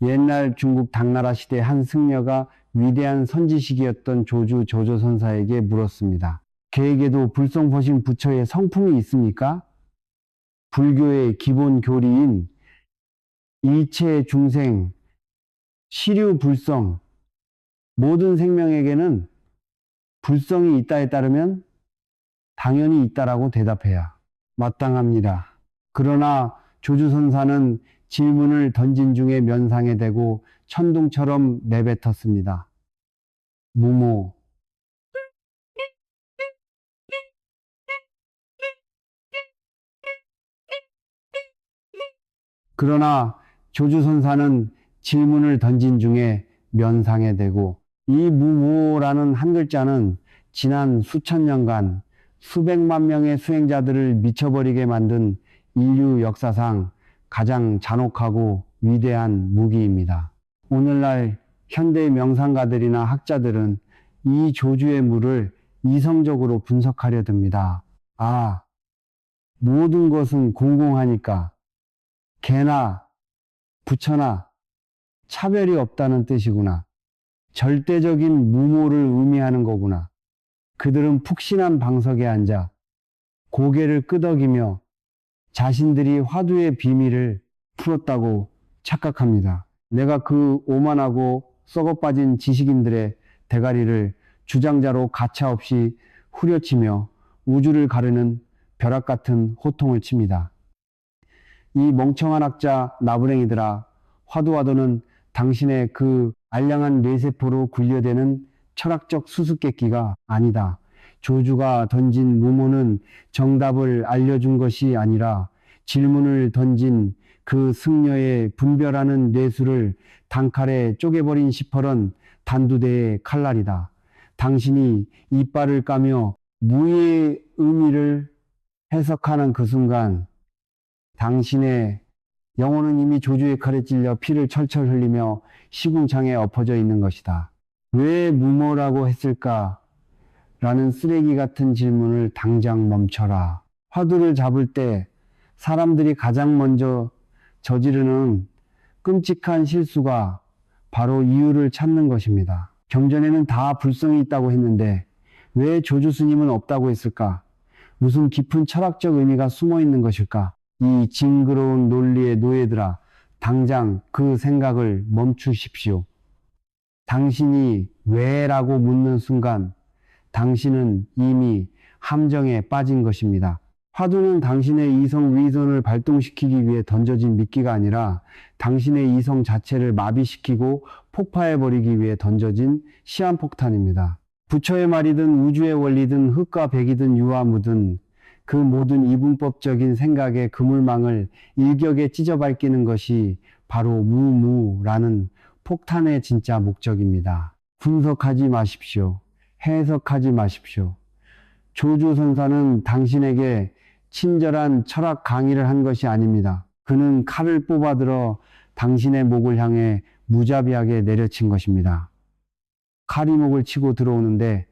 옛날 중국 당나라 시대 한 승려가 위대한 선지식이었던 조주 조조선사에게 물었습니다. 그에게도 불성포신 부처의 성품이 있습니까? 불교의 기본 교리인 일체 중생, 시류불성, 모든 생명에게는 불성이 있다에 따르면 당연히 있다라고 대답해야 마땅합니다. 그러나 조주선사는 질문을 던진 중에 면상에 대고 천둥처럼 내뱉었습니다. 무모. 그러나 조주선사는 질문을 던진 중에 면상에 대고 이 무모라는 한 글자는 지난 수천 년간 수백만 명의 수행자들을 미쳐버리게 만든 인류 역사상 가장 잔혹하고 위대한 무기입니다. 오늘날 현대 명상가들이나 학자들은 이 조주의 무를 이성적으로 분석하려 듭니다. 아, 모든 것은 공공하니까 개나 부처나 차별이 없다는 뜻이구나. 절대적인 무모를 의미하는 거구나. 그들은 푹신한 방석에 앉아 고개를 끄덕이며 자신들이 화두의 비밀을 풀었다고 착각합니다. 내가 그 오만하고 썩어빠진 지식인들의 대가리를 주장자로 가차없이 후려치며 우주를 가르는 벼락 같은 호통을 칩니다. 이 멍청한 학자 나부랭이들아, 화두와도는 당신의 그 알량한 뇌세포로 굴려대는 철학적 수수께끼가 아니다. 조주가 던진 무모는 정답을 알려준 것이 아니라 질문을 던진 그 승려의 분별하는 뇌수를 단칼에 쪼개버린 시퍼런 단두대의 칼날이다. 당신이 이빨을 까며 무의 의미를 해석하는 그 순간 당신의 영혼은 이미 조주의 칼에 찔려 피를 철철 흘리며 시궁창에 엎어져 있는 것이다. 왜 무모라고 했을까? 라는 쓰레기 같은 질문을 당장 멈춰라. 화두를 잡을 때 사람들이 가장 먼저 저지르는 끔찍한 실수가 바로 이유를 찾는 것입니다. 경전에는 다 불성이 있다고 했는데 왜 조주 스님은 없다고 했을까? 무슨 깊은 철학적 의미가 숨어 있는 것일까? 이 징그러운 논리의 노예들아, 당장 그 생각을 멈추십시오. 당신이 왜라고 묻는 순간 당신은 이미 함정에 빠진 것입니다. 화두는 당신의 이성 위선을 발동시키기 위해 던져진 미끼가 아니라 당신의 이성 자체를 마비시키고 폭파해버리기 위해 던져진 시한폭탄입니다. 부처의 말이든 우주의 원리든 흙과 백이든 유화무든 그 모든 이분법적인 생각의 그물망을 일격에 찢어 밝히는 것이 바로 무무라는 폭탄의 진짜 목적입니다. 분석하지 마십시오. 해석하지 마십시오. 조주선사는 당신에게 친절한 철학 강의를 한 것이 아닙니다. 그는 칼을 뽑아들어 당신의 목을 향해 무자비하게 내려친 것입니다. 칼이 목을 치고 들어오는데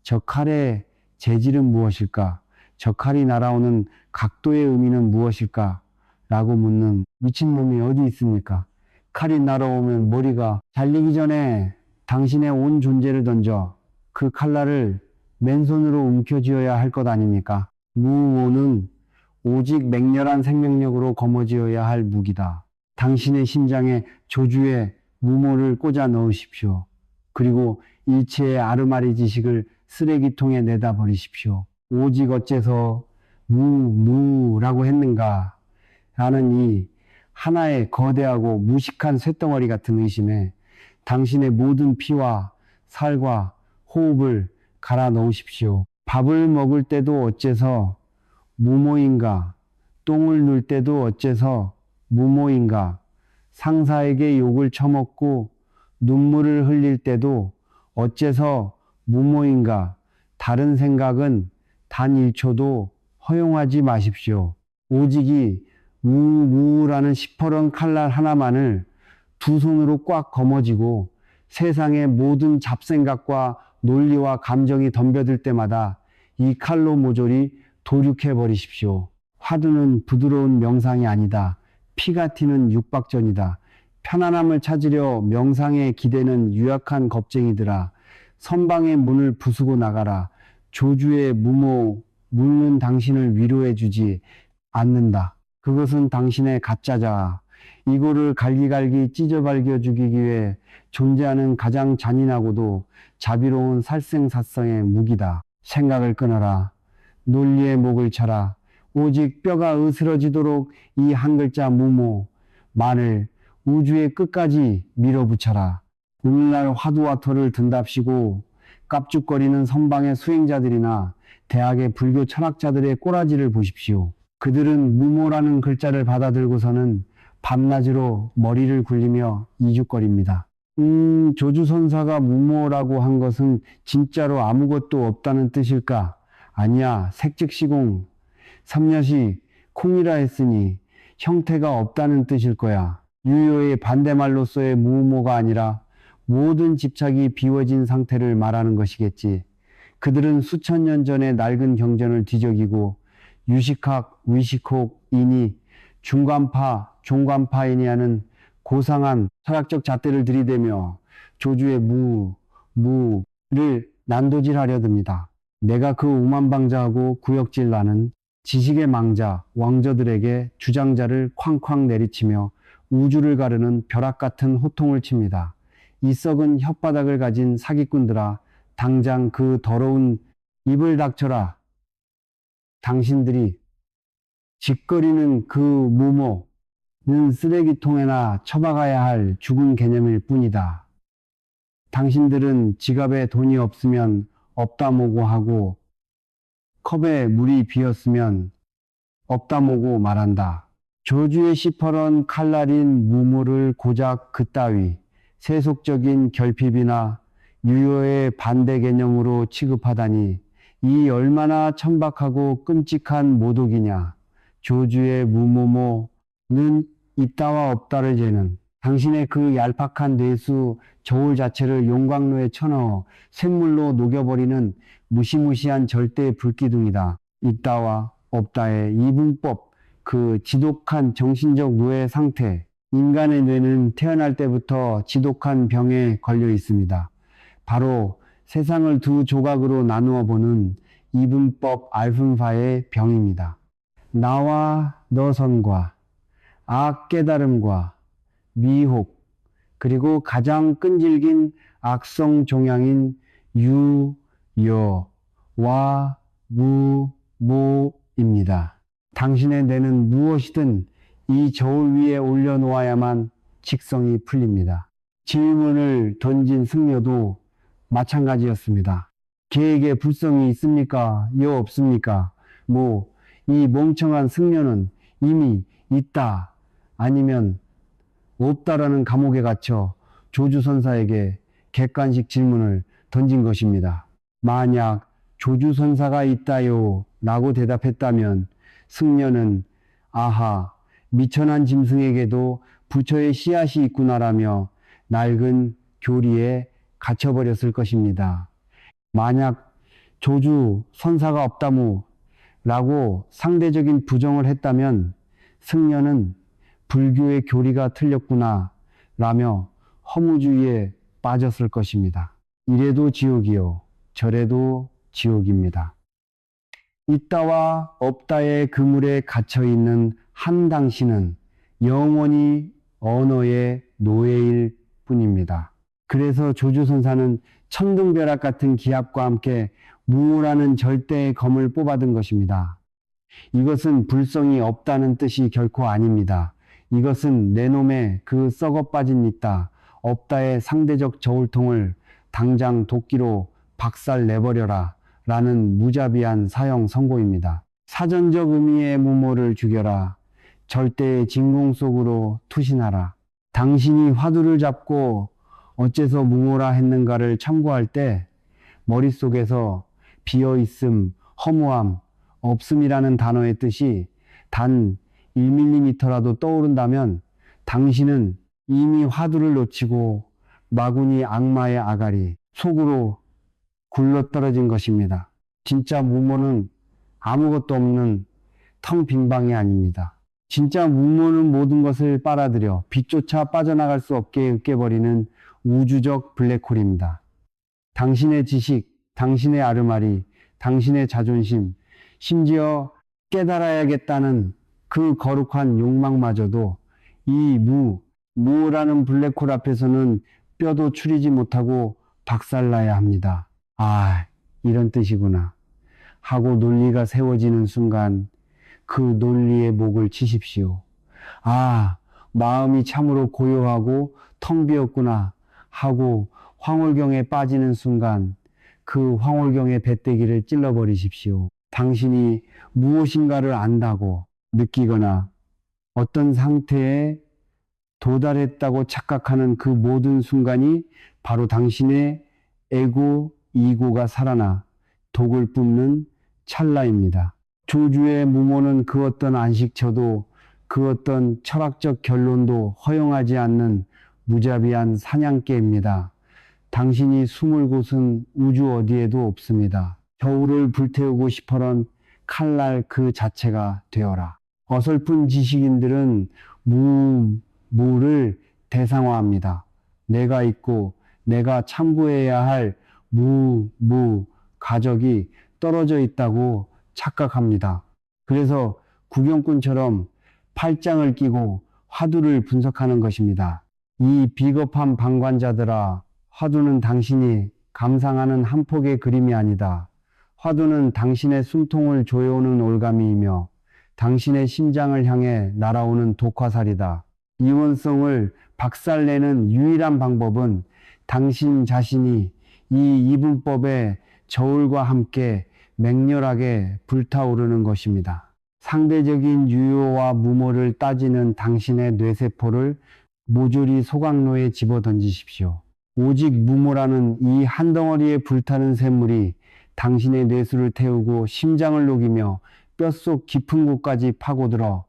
저 칼의 재질은 무엇일까? 저 칼이 날아오는 각도의 의미는 무엇일까? 라고 묻는 미친놈이 어디 있습니까? 칼이 날아오면 머리가 잘리기 전에 당신의 온 존재를 던져 그 칼날을 맨손으로 움켜쥐어야 할 것 아닙니까? 무모는 오직 맹렬한 생명력으로 거머쥐어야 할 무기다. 당신의 심장에 조주의 무모를 꽂아 넣으십시오. 그리고 일체의 아르마리 지식을 쓰레기통에 내다 버리십시오. 오직 어째서 무라고 했는가 라는 이 하나의 거대하고 무식한 쇳덩어리 같은 의심에 당신의 모든 피와 살과 호흡을 갈아 넣으십시오. 밥을 먹을 때도 어째서 무모인가? 똥을 눌 때도 어째서 무모인가? 상사에게 욕을 처먹고 눈물을 흘릴 때도 어째서 무모인가? 다른 생각은 단 1초도 허용하지 마십시오. 오직이 무라는 시퍼런 칼날 하나만을 두 손으로 꽉 거머쥐고 세상의 모든 잡생각과 논리와 감정이 덤벼들 때마다 이 칼로 모조리 도륙해 버리십시오. 화두는 부드러운 명상이 아니다. 피가 튀는 육박전이다. 편안함을 찾으려 명상에 기대는 유약한 겁쟁이들아, 선방의 문을 부수고 나가라. 조주의 무모 묻는 당신을 위로해 주지 않는다. 그것은 당신의 가짜자. 이고를 갈기갈기 찢어발겨 죽이기 위해 존재하는 가장 잔인하고도 자비로운 살생사성의 무기다. 생각을 끊어라. 논리의 목을 쳐라. 오직 뼈가 으스러지도록 이 한 글자 무모, 만을 우주의 끝까지 밀어붙여라. 오늘날 화두와 터를 든답시고 깝죽거리는 선방의 수행자들이나 대학의 불교 철학자들의 꼬라지를 보십시오. 그들은 무모라는 글자를 받아들고서는 밤낮으로 머리를 굴리며 이죽거립니다. 조주선사가 무모라고 한 것은 진짜로 아무것도 없다는 뜻일까? 아니야, 색즉시공, 삼녀시 콩이라 했으니 형태가 없다는 뜻일 거야. 유효의 반대말로서의 무모가 아니라 모든 집착이 비워진 상태를 말하는 것이겠지. 그들은 수천 년 전의 낡은 경전을 뒤적이고 유식학, 위식혹이니 중간파, 종간파이니 하는 고상한 철학적 잣대를 들이대며 조주의 무를 난도질하려 듭니다. 내가 그 오만방자하고 구역질 나는 지식의 망자, 왕저들에게 주장자를 쾅쾅 내리치며 우주를 가르는 벼락 같은 호통을 칩니다. 이 썩은 혓바닥을 가진 사기꾼들아, 당장 그 더러운 입을 닥쳐라. 당신들이 짓거리는 그 무모는 쓰레기통에나 처박아야 할 죽은 개념일 뿐이다. 당신들은 지갑에 돈이 없으면 없다 모고 하고 컵에 물이 비었으면 없다 모고 말한다. 조주의 시퍼런 칼날인 무모를 고작 그따위 세속적인 결핍이나 유효의 반대 개념으로 취급하다니 이 얼마나 천박하고 끔찍한 모독이냐. 조주의 무모모는 있다와 없다를 재는 당신의 그 얄팍한 뇌수 저울 자체를 용광로에 쳐넣어 샘물로 녹여버리는 무시무시한 절대의 불기둥이다. 있다와 없다의 이분법, 그 지독한 정신적 노예 상태, 인간의 뇌는 태어날 때부터 지독한 병에 걸려 있습니다. 바로 세상을 두 조각으로 나누어 보는 이분법 알분파의 병입니다. 나와 너선과 악 깨달음과 미혹, 그리고 가장 끈질긴 악성 종양인 유, 여, 와, 무, 모입니다. 당신의 뇌는 무엇이든 이 저울 위에 올려놓아야만 직성이 풀립니다. 질문을 던진 승려도 마찬가지였습니다. 개에게 불성이 있습니까? 여 없습니까? 이 멍청한 승려는 이미 있다, 아니면 없다라는 감옥에 갇혀 조주선사에게 객관식 질문을 던진 것입니다. 만약 조주선사가 있다요 라고 대답했다면 승려는 아하, 미천한 짐승에게도 부처의 씨앗이 있구나라며 낡은 교리에 갇혀버렸을 것입니다. 만약 조주선사가 없다무 라고 상대적인 부정을 했다면 승려는 불교의 교리가 틀렸구나 라며 허무주의에 빠졌을 것입니다. 이래도 지옥이요, 저래도 지옥입니다. 있다와 없다의 그물에 갇혀있는 한 당신은 영원히 언어의 노예일 뿐입니다. 그래서 조주선사는 천둥벼락 같은 기합과 함께 무라는 절대의 검을 뽑아든 것입니다. 이것은 불성이 없다는 뜻이 결코 아닙니다. 이것은 내 놈의 그 썩어 빠진 있다, 없다의 상대적 저울통을 당장 도끼로 박살 내버려라 라는 무자비한 사형 선고입니다. 사전적 의미의 무모를 죽여라. 절대의 진공 속으로 투신하라. 당신이 화두를 잡고 어째서 무모라 했는가를 참고할 때 머릿속에서 비어있음, 허무함, 없음이라는 단어의 뜻이 단 1mm라도 떠오른다면 당신은 이미 화두를 놓치고 마구니 악마의 아가리 속으로 굴러떨어진 것입니다. 진짜 무모는 아무것도 없는 텅 빈 방이 아닙니다. 진짜 무모는 모든 것을 빨아들여 빛조차 빠져나갈 수 없게 으깨버리는 우주적 블랙홀입니다. 당신의 지식, 당신의 아르마리, 당신의 자존심, 심지어 깨달아야겠다는 그 거룩한 욕망마저도 이 무라는 블랙홀 앞에서는 뼈도 추리지 못하고 박살나야 합니다. 아, 이런 뜻이구나 하고 논리가 세워지는 순간 그 논리의 목을 치십시오. 아, 마음이 참으로 고요하고 텅 비었구나 하고 황홀경에 빠지는 순간 그 황홀경의 배때기를 찔러버리십시오. 당신이 무엇인가를 안다고 느끼거나 어떤 상태에 도달했다고 착각하는 그 모든 순간이 바로 당신의 에고, 이고가 살아나 독을 뿜는 찰나입니다. 조주의 무모는 그 어떤 안식처도 그 어떤 철학적 결론도 허용하지 않는 무자비한 사냥개입니다. 당신이 숨을 곳은 우주 어디에도 없습니다. 겨울을 불태우고 싶어런 칼날 그 자체가 되어라. 어설픈 지식인들은 무를 대상화합니다. 내가 있고 내가 참고해야 할 가적이 떨어져 있다고 착각합니다. 그래서 구경꾼처럼 팔짱을 끼고 화두를 분석하는 것입니다. 이 비겁한 방관자들아, 화두는 당신이 감상하는 한 폭의 그림이 아니다. 화두는 당신의 숨통을 조여오는 올가미이며 당신의 심장을 향해 날아오는 독화살이다. 이원성을 박살내는 유일한 방법은 당신 자신이 이 이분법의 저울과 함께 맹렬하게 불타오르는 것입니다. 상대적인 유효와 무모를 따지는 당신의 뇌세포를 모조리 소각로에 집어던지십시오. 오직 무모라는 이 한 덩어리에 불타는 샘물이 당신의 뇌수를 태우고 심장을 녹이며 뼛속 깊은 곳까지 파고들어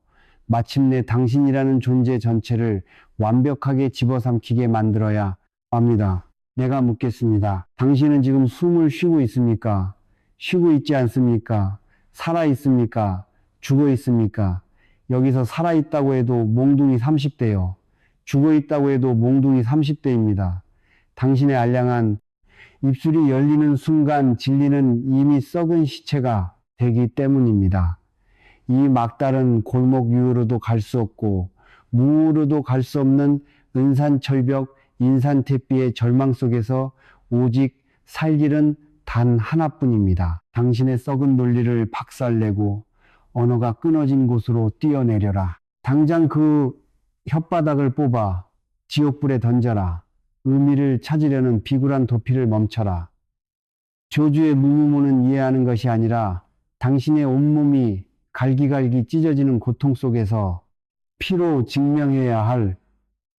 마침내 당신이라는 존재 전체를 완벽하게 집어삼키게 만들어야 합니다. 내가 묻겠습니다. 당신은 지금 숨을 쉬고 있습니까? 쉬고 있지 않습니까? 살아 있습니까? 죽어 있습니까? 여기서 살아 있다고 해도 몽둥이 30대요. 죽어 있다고 해도 몽둥이 30대입니다. 당신의 알량한 입술이 열리는 순간 진리는 이미 썩은 시체가 되기 때문입니다. 이 막다른 골목 유로도 갈 수 없고 무로도 갈 수 없는 은산철벽 인산태비의 절망 속에서 오직 살 길은 단 하나뿐입니다. 당신의 썩은 논리를 박살내고 언어가 끊어진 곳으로 뛰어내려라. 당장 그 혓바닥을 뽑아 지옥불에 던져라. 의미를 찾으려는 비굴한 도피를 멈춰라. 조주의 무무무는 이해하는 것이 아니라 당신의 온몸이 갈기갈기 찢어지는 고통 속에서 피로 증명해야 할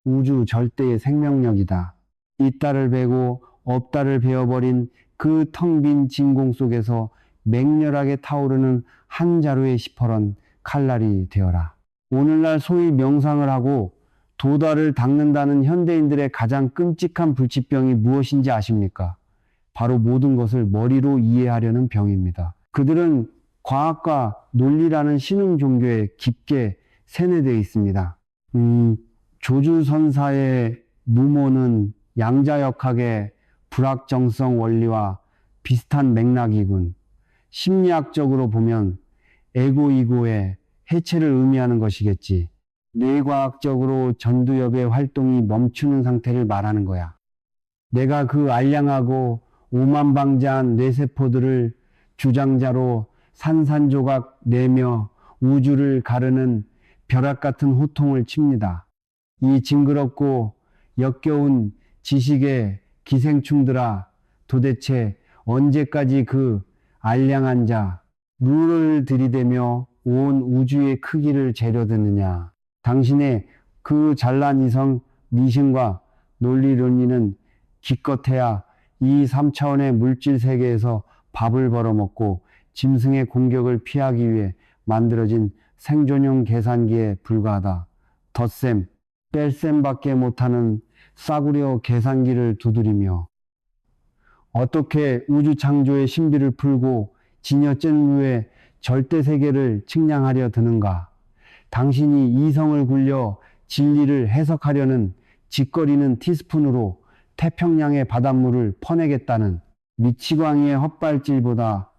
우주 절대의 생명력이다. 있다를 베고 없다를 베어버린 그 텅 빈 진공 속에서 맹렬하게 타오르는 한 자루의 시퍼런 칼날이 되어라. 오늘날 소위 명상을 하고 도달을 닦는다는 현대인들의 가장 끔찍한 불치병이 무엇인지 아십니까? 바로 모든 것을 머리로 이해하려는 병입니다. 그들은 과학과 논리라는 신흥 종교에 깊게 세뇌되어 있습니다. 조주선사의 무모는 양자역학의 불확정성 원리와 비슷한 맥락이군. 심리학적으로 보면 에고이고의 해체를 의미하는 것이겠지. 뇌과학적으로 전두엽의 활동이 멈추는 상태를 말하는 거야. 내가 그 알량하고 오만방자한 뇌세포들을 주장자로 산산조각 내며 우주를 가르는 벼락 같은 호통을 칩니다. 이 징그럽고 역겨운 지식의 기생충들아, 도대체 언제까지 그 알량한 자, 무를 들이대며 온 우주의 크기를 재려드느냐. 당신의 그 잘난 이성 미신과 논리론리는 기껏해야 이 3차원의 물질 세계에서 밥을 벌어먹고 짐승의 공격을 피하기 위해 만들어진 생존용 계산기에 불과하다. 덧셈, 뺄셈밖에 못하는 싸구려 계산기를 두드리며 어떻게 우주 창조의 신비를 풀고 진여잼 위에 절대 세계를 측량하려 드는가. 당신이 이성을 굴려 진리를 해석하려는 짓거리는 티스푼으로 태평양의 바닷물을 퍼내겠다는 미치광이의 헛발질보다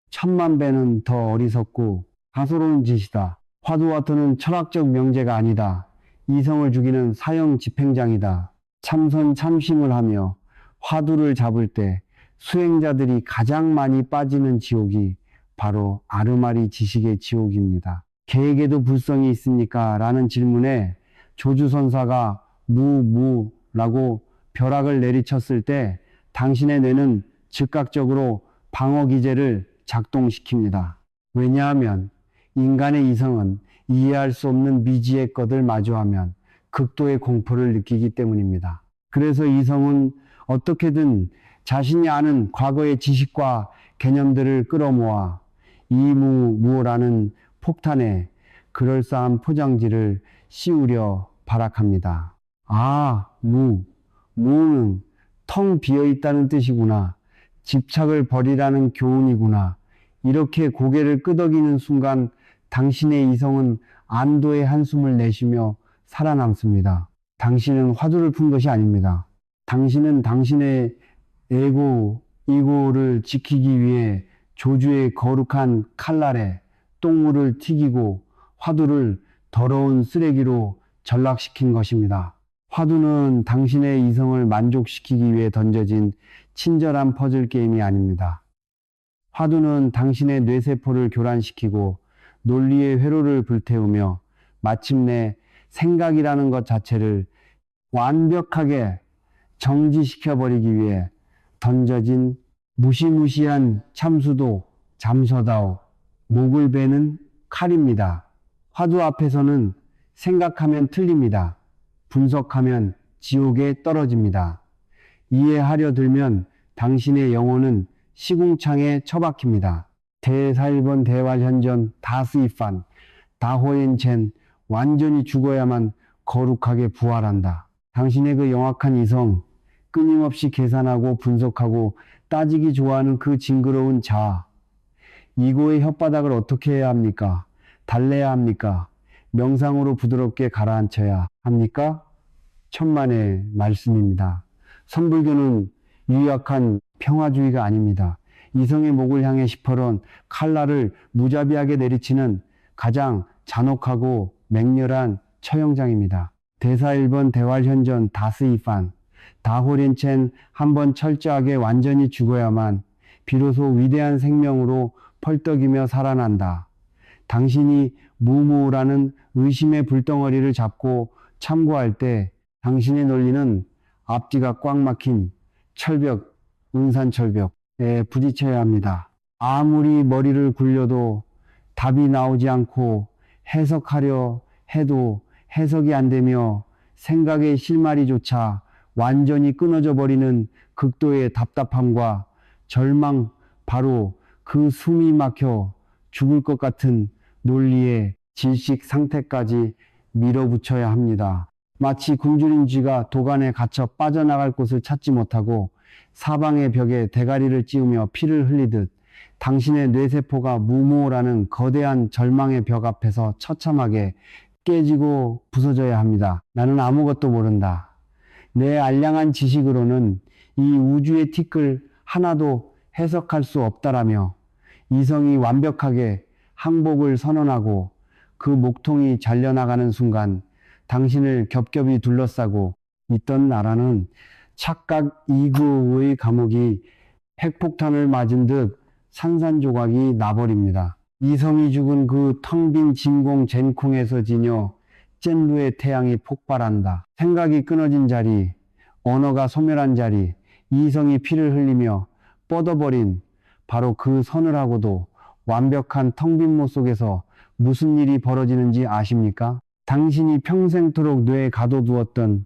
천만 배는 더 어리석고 가소로운 짓이다. 화두와터는 철학적 명제가 아니다. 이성을 죽이는 사형 집행장이다. 참선 참심을 하며 화두를 잡을 때 수행자들이 가장 많이 빠지는 지옥이 바로 아르마리 지식의 지옥입니다. 개에게도 불성이 있습니까? 라는 질문에 조주선사가 무라고 벼락을 내리쳤을 때 당신의 뇌는 즉각적으로 방어기제를 작동시킵니다. 왜냐하면 인간의 이성은 이해할 수 없는 미지의 것을 마주하면 극도의 공포를 느끼기 때문입니다. 그래서 이성은 어떻게든 자신이 아는 과거의 지식과 개념들을 끌어모아 이무무라는 폭탄에 그럴싸한 포장지를 씌우려 발악합니다. 무는 텅 비어있다는 뜻이구나. 집착을 버리라는 교훈이구나. 이렇게 고개를 끄덕이는 순간 당신의 이성은 안도의 한숨을 내쉬며 살아남습니다. 당신은 화두를 푼 것이 아닙니다. 당신은 당신의 이고를 지키기 위해 조주의 거룩한 칼날에 똥물을 튀기고 화두를 더러운 쓰레기로 전락시킨 것입니다. 화두는 당신의 이성을 만족시키기 위해 던져진 친절한 퍼즐 게임이 아닙니다. 화두는 당신의 뇌세포를 교란시키고 논리의 회로를 불태우며 마침내 생각이라는 것 자체를 완벽하게 정지시켜버리기 위해 던져진 무시무시한 참수도 잠서다오 목을 베는 칼입니다. 화두 앞에서는 생각하면 틀립니다. 분석하면 지옥에 떨어집니다. 이해하려 들면 당신의 영혼은 시궁창에 처박힙니다. 대사일번 대활현전 다스이판 다호엔첸 완전히 죽어야만 거룩하게 부활한다. 당신의 그 영악한 이성, 끊임없이 계산하고 분석하고 따지기 좋아하는 그 징그러운 자아, 이고의 혓바닥을 어떻게 해야 합니까? 달래야 합니까? 명상으로 부드럽게 가라앉혀야 합니까? 천만의 말씀입니다. 선불교는 유약한 평화주의가 아닙니다. 이성의 목을 향해 시퍼런 칼날을 무자비하게 내리치는 가장 잔혹하고 맹렬한 처형장입니다. 대사일번 대활현전 다스이판 다호렌첸 한번 철저하게 완전히 죽어야만 비로소 위대한 생명으로 펄떡이며 살아난다. 당신이 무무라는 의심의 불덩어리를 잡고 참고할 때 당신의 논리는 앞뒤가 꽉 막힌 철벽, 은산철벽에 부딪혀야 합니다. 아무리 머리를 굴려도 답이 나오지 않고 해석하려 해도 해석이 안 되며 생각의 실마리조차 완전히 끊어져 버리는 극도의 답답함과 절망, 바로 그 숨이 막혀 죽을 것 같은 논리의 질식 상태까지 밀어붙여야 합니다. 마치 굶주린 쥐가 도간에 갇혀 빠져나갈 곳을 찾지 못하고 사방의 벽에 대가리를 찌우며 피를 흘리듯 당신의 뇌세포가 무모라는 거대한 절망의 벽 앞에서 처참하게 깨지고 부서져야 합니다. 나는 아무것도 모른다. 내 알량한 지식으로는 이 우주의 티끌 하나도 해석할 수 없다라며 이성이 완벽하게 항복을 선언하고 그 목통이 잘려나가는 순간 당신을 겹겹이 둘러싸고 있던 나라는 착각 이구의 감옥이 핵폭탄을 맞은 듯 산산조각이 나버립니다. 이성이 죽은 그 텅 빈 진공 젠콩에서 지녀 젠루의 태양이 폭발한다. 생각이 끊어진 자리, 언어가 소멸한 자리, 이성이 피를 흘리며 뻗어버린 바로 그 서늘하고도 완벽한 텅 빈 못 속에서 무슨 일이 벌어지는지 아십니까? 당신이 평생토록 뇌에 가둬두었던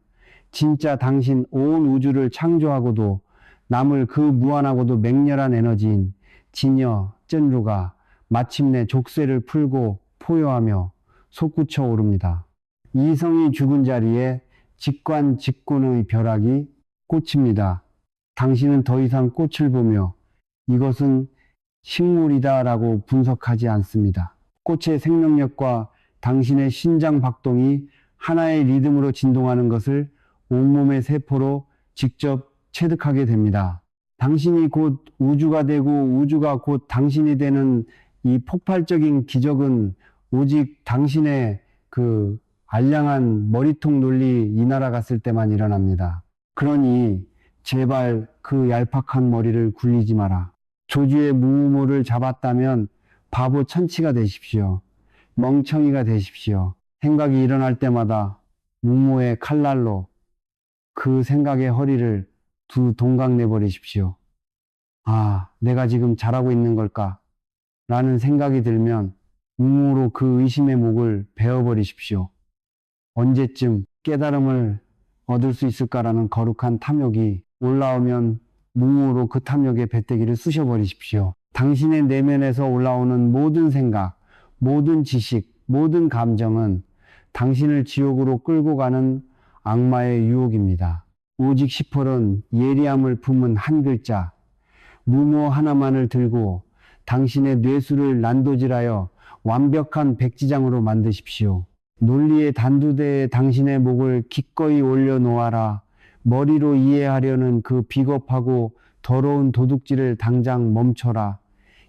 진짜 당신 온 우주를 창조하고도 남을 그 무한하고도 맹렬한 에너지인 진여 젠루가 마침내 족쇄를 풀고 포효하며 솟구쳐 오릅니다. 이성이 죽은 자리에 직관직군의 벼락이 꽂힙니다. 당신은 더 이상 꽃을 보며 이것은 식물이다 라고 분석하지 않습니다. 꽃의 생명력과 당신의 심장 박동이 하나의 리듬으로 진동하는 것을 온몸의 세포로 직접 체득하게 됩니다. 당신이 곧 우주가 되고 우주가 곧 당신이 되는 이 폭발적인 기적은 오직 당신의 그 알량한 머리통 논리 이 나라 갔을 때만 일어납니다. 그러니 제발 그 얄팍한 머리를 굴리지 마라. 조주의 무모를 잡았다면 바보 천치가 되십시오. 멍청이가 되십시오. 생각이 일어날 때마다 무모의 칼날로 그 생각의 허리를 두 동강 내버리십시오. 아, 내가 지금 잘하고 있는 걸까? 라는 생각이 들면 무모로 그 의심의 목을 베어버리십시오. 언제쯤 깨달음을 얻을 수 있을까라는 거룩한 탐욕이 올라오면 무모로 그 탐욕의 배때기를 쑤셔버리십시오. 당신의 내면에서 올라오는 모든 생각, 모든 지식, 모든 감정은 당신을 지옥으로 끌고 가는 악마의 유혹입니다. 오직 시펄은 예리함을 품은 한 글자, 무모 하나만을 들고 당신의 뇌수를 난도질하여 완벽한 백지장으로 만드십시오. 논리의 단두대에 당신의 목을 기꺼이 올려놓아라. 머리로 이해하려는 그 비겁하고 더러운 도둑질을 당장 멈춰라.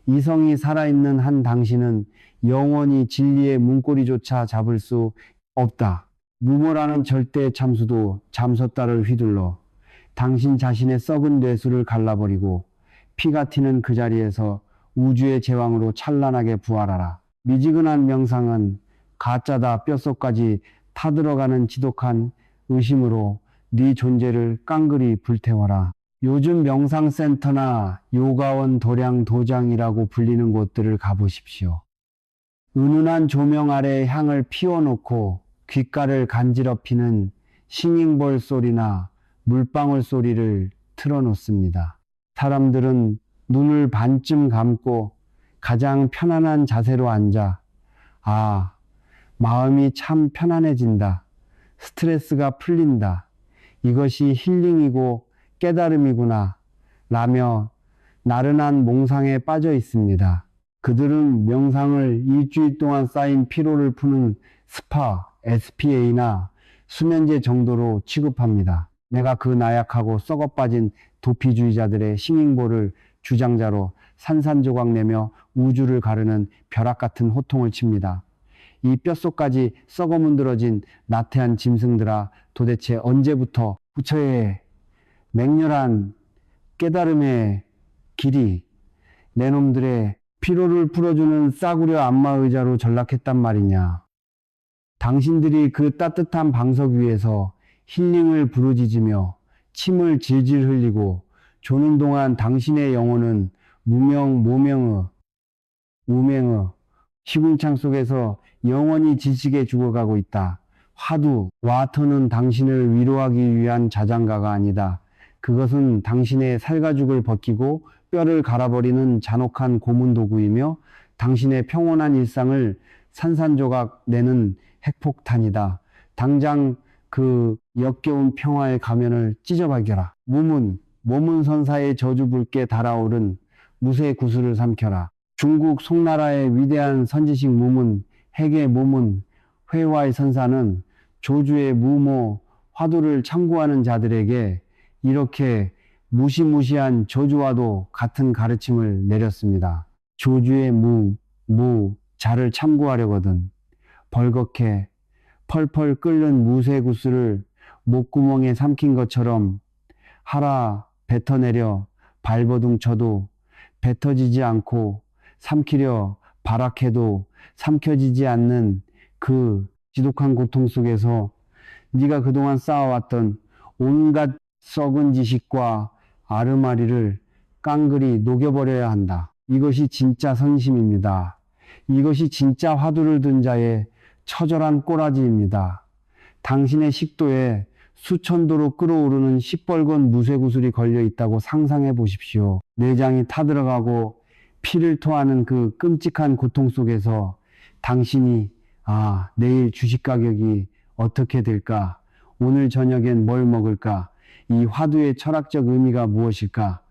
이성이 살아있는 한 당신은 영원히 진리의 문고리조차 잡을 수 없다. 무모라는 절대 참수도 잠섰다를 휘둘러 당신 자신의 썩은 뇌수를 갈라버리고 피가 튀는 그 자리에서 우주의 제왕으로 찬란하게 부활하라. 미지근한 명상은 가짜다 뼛속까지 타들어가는 지독한 의심으로 네 존재를 깡그리 불태워라. 요즘 명상센터나 요가원 도량 도장이라고 불리는 곳들을 가보십시오. 은은한 조명 아래 향을 피워놓고 귓가를 간지럽히는 싱잉볼 소리나 물방울 소리를 틀어놓습니다. 사람들은 눈을 반쯤 감고 가장 편안한 자세로 앉아 마음이 참 편안해진다. 스트레스가 풀린다. 이것이 힐링이고 깨달음이구나 라며 나른한 몽상에 빠져 있습니다. 그들은 명상을 일주일 동안 쌓인 피로를 푸는 스파, SPA나 수면제 정도로 취급합니다. 내가 그 나약하고 썩어빠진 도피주의자들의 싱잉볼을 주장자로 산산조각 내며 우주를 가르는 벼락 같은 호통을 칩니다. 이 뼛속까지 썩어 문드러진 나태한 짐승들아, 도대체 언제부터 부처의 맹렬한 깨달음의 길이 내 놈들의 피로를 풀어주는 싸구려 안마의자로 전락했단 말이냐. 당신들이 그 따뜻한 방석 위에서 힐링을 부르짖으며 침을 질질 흘리고 조는 동안 당신의 영혼은 무명무명의 우맹의 시궁창 속에서 영원히 질식에 죽어가고 있다. 화두, 와터는 당신을 위로하기 위한 자장가가 아니다. 그것은 당신의 살가죽을 벗기고 뼈를 갈아버리는 잔혹한 고문도구이며 당신의 평온한 일상을 산산조각 내는 핵폭탄이다. 당장 그 역겨운 평화의 가면을 찢어박여라. 몸은 선사의 저주불께 달아오른 무쇠 구슬을 삼켜라. 중국 송나라의 위대한 선지식 무문, 핵의 무문, 회화의 선사는 조주의 무모, 화두를 참고하는 자들에게 이렇게 무시무시한 저주와도 같은 가르침을 내렸습니다. 조주의 자를 참고하려거든 벌겋게 펄펄 끓는 무쇠 구슬을 목구멍에 삼킨 것처럼 하라 뱉어내려 발버둥 쳐도 뱉어지지 않고 삼키려 발악해도 삼켜지지 않는 그 지독한 고통 속에서 네가 그동안 쌓아왔던 온갖 썩은 지식과 아르마리를 깡그리 녹여버려야 한다. 이것이 진짜 선심입니다. 이것이 진짜 화두를 든 자의 처절한 꼬라지입니다. 당신의 식도에 수천도로 끓어오르는 시뻘건 무쇠구슬이 걸려 있다고 상상해 보십시오. 내장이 타들어가고 피를 토하는 그 끔찍한 고통 속에서 당신이 내일 주식 가격이 어떻게 될까? 오늘 저녁엔 뭘 먹을까? 이 화두의 철학적 의미가 무엇일까?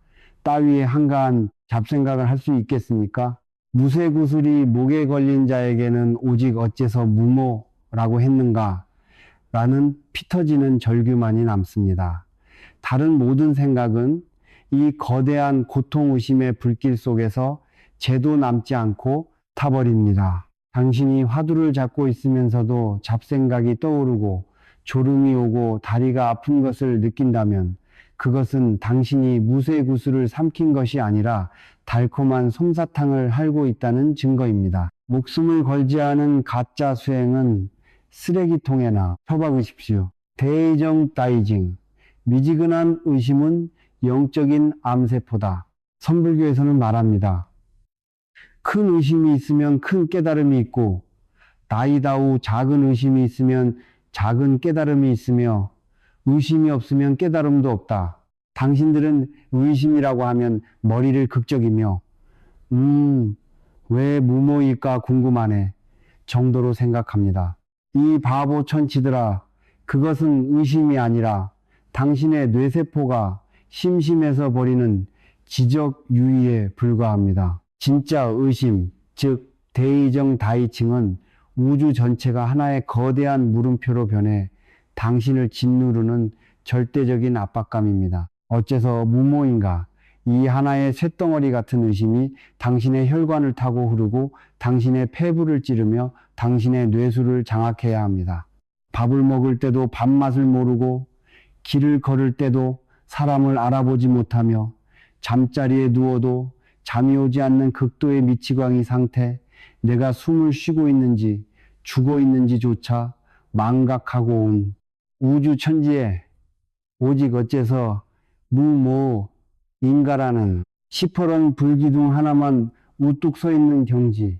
따위의 한가한 잡생각을 할 수 있겠습니까? 무쇠구슬이 목에 걸린 자에게는 오직 어째서 무모라고 했는가? 라는 피 터지는 절규만이 남습니다. 다른 모든 생각은 이 거대한 고통의심의 불길 속에서 죄도 남지 않고 타버립니다. 당신이 화두를 잡고 있으면서도 잡생각이 떠오르고 졸음이 오고 다리가 아픈 것을 느낀다면 그것은 당신이 무쇠구슬을 삼킨 것이 아니라 달콤한 솜사탕을 할고 있다는 증거입니다. 목숨을 걸지 않은 가짜 수행은 쓰레기통에나 처박으십시오. 대의정 다이징, 미지근한 의심은 영적인 암세포다. 선불교에서는 말합니다. 큰 의심이 있으면 큰 깨달음이 있고 다이다우 작은 의심이 있으면 작은 깨달음이 있으며 의심이 없으면 깨달음도 없다. 당신들은 의심이라고 하면 머리를 극적이며 왜 무모일까 궁금하네 정도로 생각합니다. 이 바보 천치들아, 그것은 의심이 아니라 당신의 뇌세포가 심심해서 벌이는 지적 유의에 불과합니다. 진짜 의심, 즉 대의정 다이칭은 우주 전체가 하나의 거대한 물음표로 변해 당신을 짓누르는 절대적인 압박감입니다. 어째서 무모인가? 이 하나의 쇳덩어리 같은 의심이 당신의 혈관을 타고 흐르고 당신의 폐부를 찌르며 당신의 뇌수를 장악해야 합니다. 밥을 먹을 때도 밥맛을 모르고 길을 걸을 때도 사람을 알아보지 못하며 잠자리에 누워도 잠이 오지 않는 극도의 미치광이 상태, 내가 숨을 쉬고 있는지 죽어 있는지조차 망각하고 온 우주 천지에 오직 어째서 무모인가라는 시퍼런 불기둥 하나만 우뚝 서 있는 경지,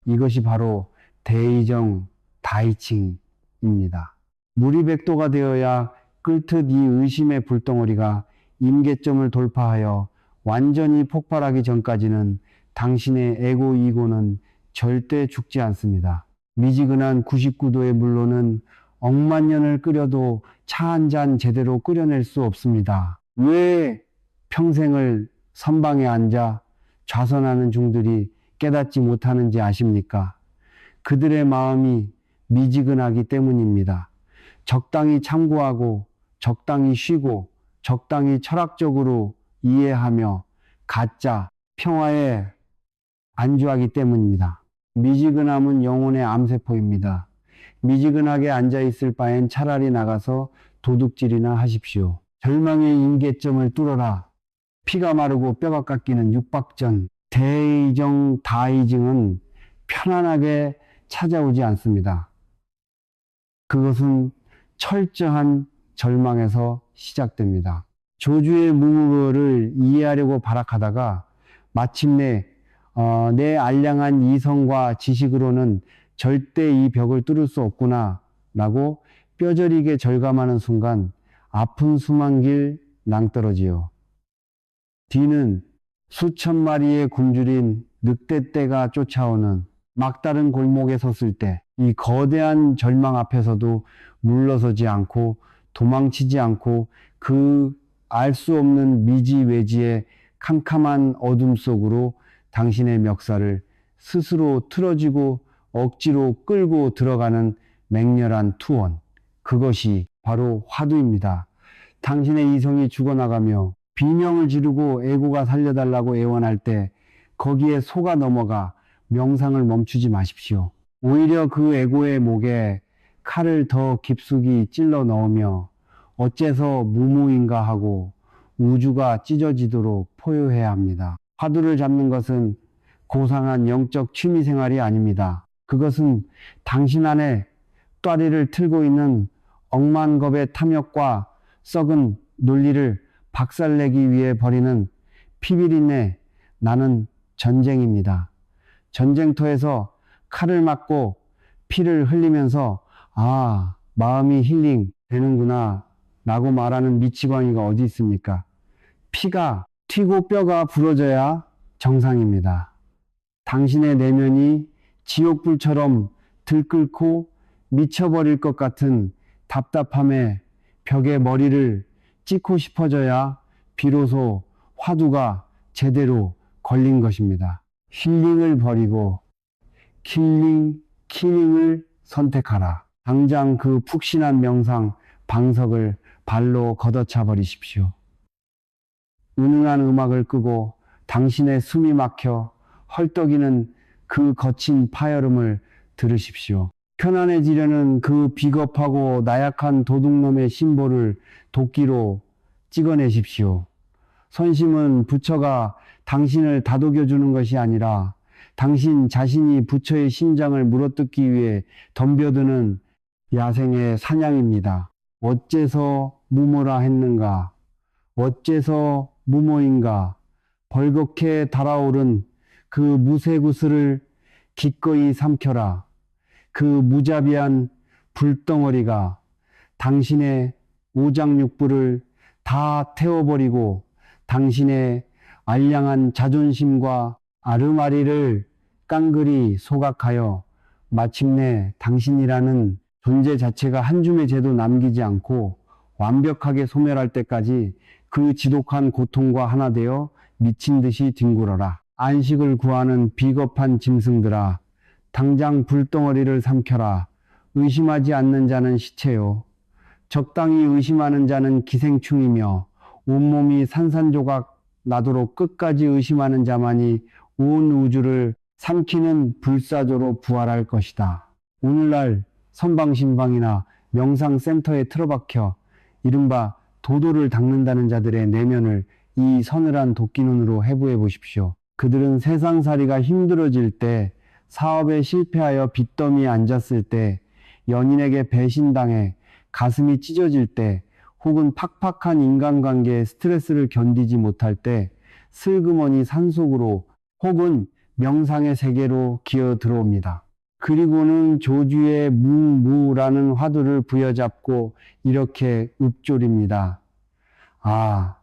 이것이 바로 대의정 다이칭입니다. 물이 백도가 되어야 끓듯 이 의심의 불덩어리가 임계점을 돌파하여 완전히 폭발하기 전까지는 당신의 에고 이고는 절대 죽지 않습니다. 미지근한 99도의 물로는 억만 년을 끓여도 차 한 잔 제대로 끓여낼 수 없습니다. 왜 평생을 선방에 앉아 좌선하는 중들이 깨닫지 못하는지 아십니까? 그들의 마음이 미지근하기 때문입니다. 적당히 참고하고 적당히 쉬고 적당히 철학적으로 이해하며 가짜 평화에 안주하기 때문입니다. 미지근함은 영혼의 암세포입니다. 미지근하게 앉아있을 바엔 차라리 나가서 도둑질이나 하십시오. 절망의 임계점을 뚫어라. 피가 마르고 뼈가 깎이는 육박전. 대의정 다이징은 편안하게 찾아오지 않습니다. 그것은 철저한 절망에서 시작됩니다. 조주의 무무를 이해하려고 발악하다가 마침내 내 알량한 이성과 지식으로는 절대 이 벽을 뚫을 수 없구나 라고 뼈저리게 절감하는 순간 아픈 숨한 길 낭떠러지요. 뒤는 수천 마리의 굶주린 늑대떼가 쫓아오는 막다른 골목에 섰을 때 이 거대한 절망 앞에서도 물러서지 않고 도망치지 않고 그 알 수 없는 미지외지의 캄캄한 어둠 속으로 당신의 멱살을 스스로 틀어지고 억지로 끌고 들어가는 맹렬한 투혼. 그것이 바로 화두입니다. 당신의 이성이 죽어나가며 비명을 지르고 에고가 살려달라고 애원할 때 거기에 속아 넘어가 명상을 멈추지 마십시오. 오히려 그 에고의 목에 칼을 더 깊숙이 찔러 넣으며 어째서 무무인가 하고 우주가 찢어지도록 포효해야 합니다. 화두를 잡는 것은 고상한 영적 취미생활이 아닙니다. 그것은 당신 안에 똬리를 틀고 있는 억만 겁의 탐욕과 썩은 논리를 박살내기 위해 벌이는 피비린내 나는 전쟁입니다. 전쟁터에서 칼을 맞고 피를 흘리면서 마음이 힐링 되는구나 라고 말하는 미치광이가 어디 있습니까? 피가 튀고 뼈가 부러져야 정상입니다. 당신의 내면이 지옥불처럼 들끓고 미쳐버릴 것 같은 답답함에 벽에 머리를 찍고 싶어져야 비로소 화두가 제대로 걸린 것입니다. 힐링을 버리고 킬링을 선택하라. 당장 그 푹신한 명상, 방석을 발로 걷어차 버리십시오. 은은한 음악을 끄고 당신의 숨이 막혀 헐떡이는 그 거친 파열음을 들으십시오. 편안해지려는 그 비겁하고 나약한 도둑놈의 심볼을 도끼로 찍어내십시오. 선심은 부처가 당신을 다독여주는 것이 아니라 당신 자신이 부처의 심장을 물어뜯기 위해 덤벼드는 야생의 사냥입니다. 어째서 무모라 했는가? 어째서 무모인가? 벌겋게 달아오른 그 무쇠구슬을 기꺼이 삼켜라. 그 무자비한 불덩어리가 당신의 오장육부를 다 태워버리고 당신의 알량한 자존심과 아르마리를 깡그리 소각하여 마침내 당신이라는 존재 자체가 한 줌의 죄도 남기지 않고 완벽하게 소멸할 때까지 그 지독한 고통과 하나 되어 미친 듯이 뒹굴어라. 안식을 구하는 비겁한 짐승들아, 당장 불덩어리를 삼켜라. 의심하지 않는 자는 시체요. 적당히 의심하는 자는 기생충이며 온몸이 산산조각 나도록 끝까지 의심하는 자만이 온 우주를 삼키는 불사조로 부활할 것이다. 오늘날 선방신방이나 명상센터에 틀어박혀 이른바 도도를 닦는다는 자들의 내면을 이 서늘한 도끼눈으로 해부해 보십시오. 그들은 세상살이가 힘들어질 때, 사업에 실패하여 빚더미에 앉았을 때, 연인에게 배신당해 가슴이 찢어질 때, 혹은 팍팍한 인간관계에 스트레스를 견디지 못할 때 슬그머니 산속으로 혹은 명상의 세계로 기어 들어옵니다. 그리고는 조주의 무라는 화두를 부여잡고 이렇게 읊조립니다. 아,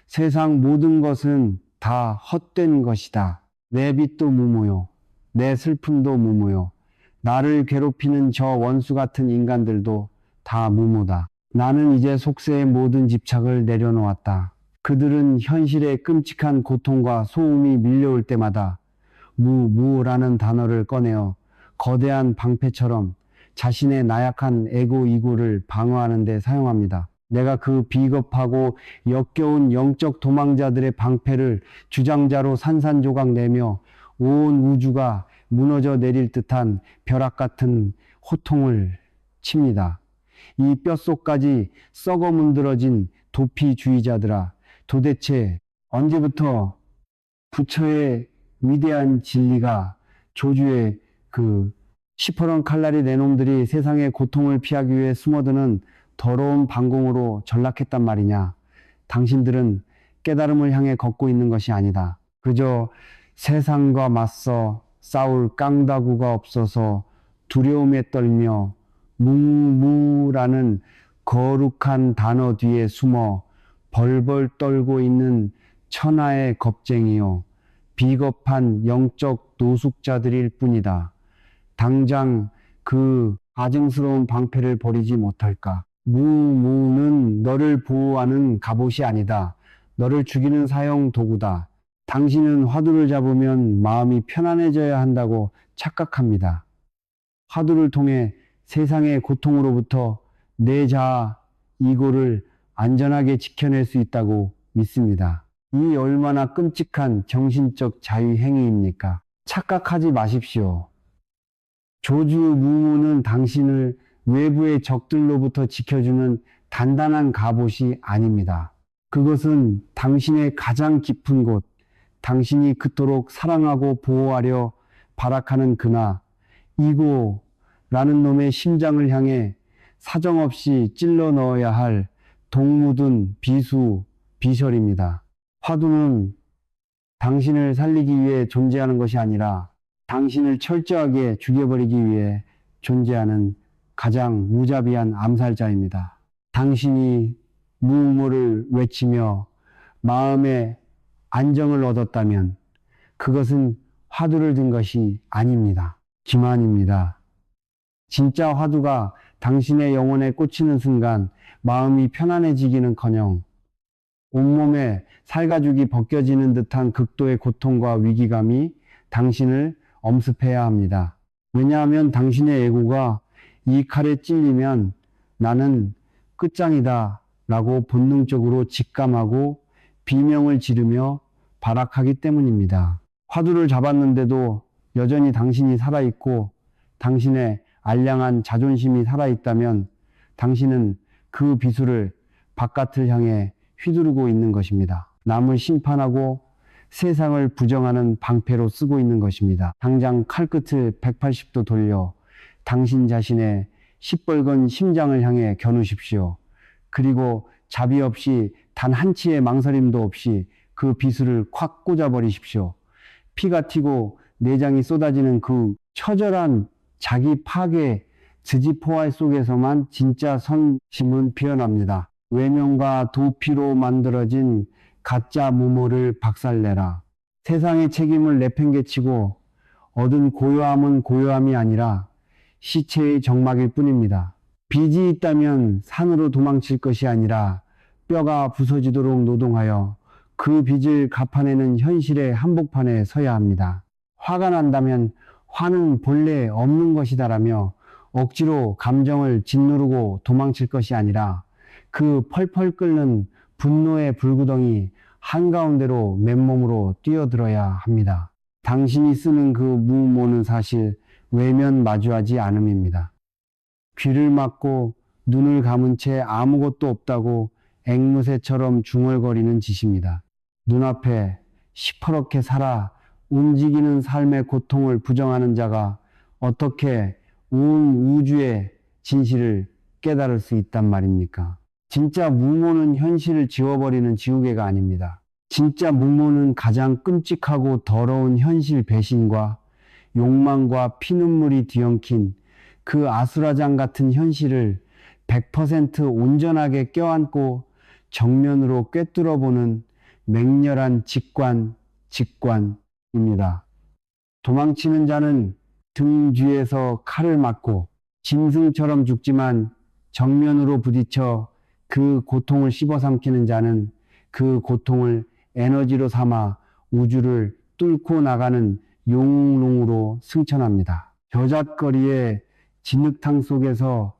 세상 모든 것은 다 헛된 것이다. 내 빚도 무모요. 내 슬픔도 무모요. 나를 괴롭히는 저 원수 같은 인간들도 다 무모다. 나는 이제 속세의 모든 집착을 내려놓았다. 그들은 현실의 끔찍한 고통과 소음이 밀려올 때마다 무라는 단어를 꺼내어 거대한 방패처럼 자신의 나약한 에고 이고를 방어하는 데 사용합니다. 내가 그 비겁하고 역겨운 영적 도망자들의 방패를 주장자로 산산조각 내며 온 우주가 무너져 내릴 듯한 벼락 같은 호통을 칩니다. 이 뼛속까지 썩어 문드러진 도피주의자들아, 도대체 언제부터 부처의 위대한 진리가 조주의 그 시퍼런 칼날이 내놈들이 세상의 고통을 피하기 위해 숨어드는 더러운 방공으로 전락했단 말이냐. 당신들은 깨달음을 향해 걷고 있는 것이 아니다. 그저 세상과 맞서 싸울 깡다구가 없어서 두려움에 떨며 무라는 거룩한 단어 뒤에 숨어 벌벌 떨고 있는 천하의 겁쟁이요. 비겁한 영적 노숙자들일 뿐이다. 당장 그 가증스러운 방패를 버리지 못할까? 무는 너를 보호하는 갑옷이 아니다. 너를 죽이는 사형 도구다. 당신은 화두를 잡으면 마음이 편안해져야 한다고 착각합니다. 화두를 통해 세상의 고통으로부터 내 자아, 이고를 안전하게 지켜낼 수 있다고 믿습니다. 이 얼마나 끔찍한 정신적 자유행위입니까? 착각하지 마십시오. 조주 무무는 당신을 외부의 적들로부터 지켜주는 단단한 갑옷이 아닙니다. 그것은 당신의 가장 깊은 곳, 당신이 그토록 사랑하고 보호하려 발악하는 그나 이고라는 놈의 심장을 향해 사정없이 찔러 넣어야 할 독묻은 비설입니다. 화두는 당신을 살리기 위해 존재하는 것이 아니라 당신을 철저하게 죽여버리기 위해 존재하는 가장 무자비한 암살자입니다. 당신이 무모를 외치며 마음의 안정을 얻었다면 그것은 화두를 든 것이 아닙니다. 기만입니다. 진짜 화두가 당신의 영혼에 꽂히는 순간 마음이 편안해지기는커녕 온몸에 살가죽이 벗겨지는 듯한 극도의 고통과 위기감이 당신을 엄습해야 합니다. 왜냐하면 당신의 에고가 이 칼에 찔리면 나는 끝장이다 라고 본능적으로 직감하고 비명을 지르며 발악하기 때문입니다. 화두를 잡았는데도 여전히 당신이 살아있고 당신의 알량한 자존심이 살아있다면 당신은 그 비수를 바깥을 향해 휘두르고 있는 것입니다. 남을 심판하고 세상을 부정하는 방패로 쓰고 있는 것입니다. 당장 칼끝을 180도 돌려 당신 자신의 시뻘건 심장을 향해 겨누십시오. 그리고 자비 없이 단 한치의 망설임도 없이 그 비수를 콱 꽂아버리십시오. 피가 튀고 내장이 쏟아지는 그 처절한 자기 파괴 지지포알 속에서만 진짜 선심은 피어납니다. 외면과 도피로 만들어진 가짜 무모를 박살내라. 세상의 책임을 내팽개치고 얻은 고요함은 고요함이 아니라 시체의 적막일 뿐입니다. 빚이 있다면 산으로 도망칠 것이 아니라 뼈가 부서지도록 노동하여 그 빚을 갚아내는 현실의 한복판에 서야 합니다. 화가 난다면 화는 본래 없는 것이다라며 억지로 감정을 짓누르고 도망칠 것이 아니라 그 펄펄 끓는 분노의 불구덩이 한가운데로 맨몸으로 뛰어들어야 합니다. 당신이 쓰는 그 무모는 사실 외면 마주하지 않음입니다. 귀를 막고 눈을 감은 채 아무것도 없다고 앵무새처럼 중얼거리는 짓입니다. 눈앞에 시퍼렇게 살아 움직이는 삶의 고통을 부정하는 자가 어떻게 온 우주의 진실을 깨달을 수 있단 말입니까? 진짜 무모는 현실을 지워버리는 지우개가 아닙니다. 진짜 무모는 가장 끔찍하고 더러운 현실 배신과 욕망과 피눈물이 뒤엉킨 그 아수라장 같은 현실을 100% 온전하게 껴안고 정면으로 꿰뚫어보는 맹렬한 직관입니다. 도망치는 자는 등 뒤에서 칼을 맞고 짐승처럼 죽지만 정면으로 부딪혀 그 고통을 씹어삼키는 자는 그 고통을 에너지로 삼아 우주를 뚫고 나가는 영웅으로 승천합니다. 저잣거리의 진흙탕 속에서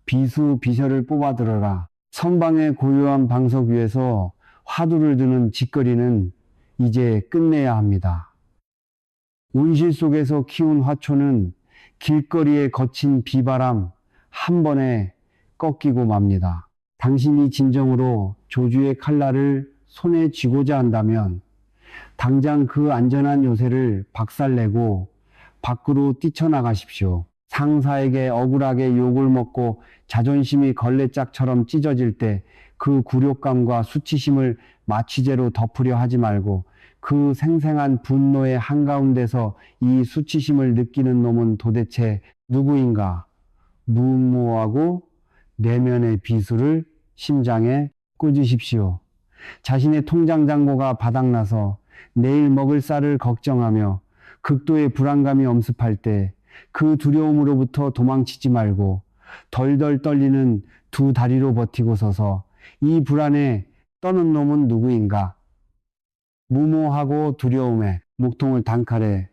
비수비셔를 뽑아들어라. 선방의 고요한 방석 위에서 화두를 드는 짓거리는 이제 끝내야 합니다. 온실 속에서 키운 화초는 길거리에 거친 비바람 한 번에 꺾이고 맙니다. 당신이 진정으로 조주의 칼날을 손에 쥐고자 한다면 당장 그 안전한 요새를 박살내고 밖으로 뛰쳐나가십시오. 상사에게 억울하게 욕을 먹고 자존심이 걸레짝처럼 찢어질 때 그 굴욕감과 수치심을 마취제로 덮으려 하지 말고 그 생생한 분노의 한가운데서 이 수치심을 느끼는 놈은 도대체 누구인가? 무모하고 내면의 비수를 심장에 꽂으십시오. 자신의 통장 잔고가 바닥나서 내일 먹을 쌀을 걱정하며 극도의 불안감이 엄습할 때 그 두려움으로부터 도망치지 말고 덜덜 떨리는 두 다리로 버티고 서서 이 불안에 떠는 놈은 누구인가? 무모하고 두려움에 목통을 단칼에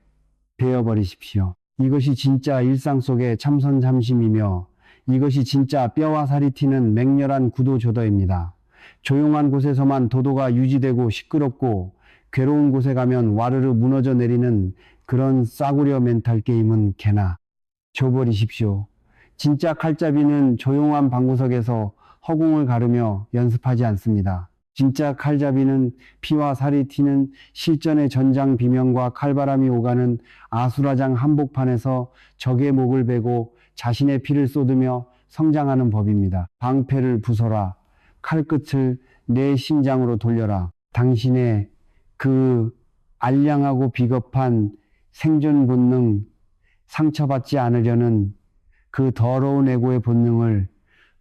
베어버리십시오. 이것이 진짜 일상 속의 참선참심이며 이것이 진짜 뼈와 살이 튀는 맹렬한 구도조더입니다. 조용한 곳에서만 도도가 유지되고 시끄럽고 괴로운 곳에 가면 와르르 무너져 내리는 그런 싸구려 멘탈 게임은 개나 줘버리십시오. 진짜 칼잡이는 조용한 방구석에서 허공을 가르며 연습하지 않습니다. 진짜 칼잡이는 피와 살이 튀는 실전의 전장 비명과 칼바람이 오가는 아수라장 한복판에서 적의 목을 베고 자신의 피를 쏟으며 성장하는 법입니다. 방패를 부숴라. 칼끝을 내 심장으로 돌려라. 당신의 그 알량하고 비겁한 생존 본능, 상처받지 않으려는 그 더러운 에고의 본능을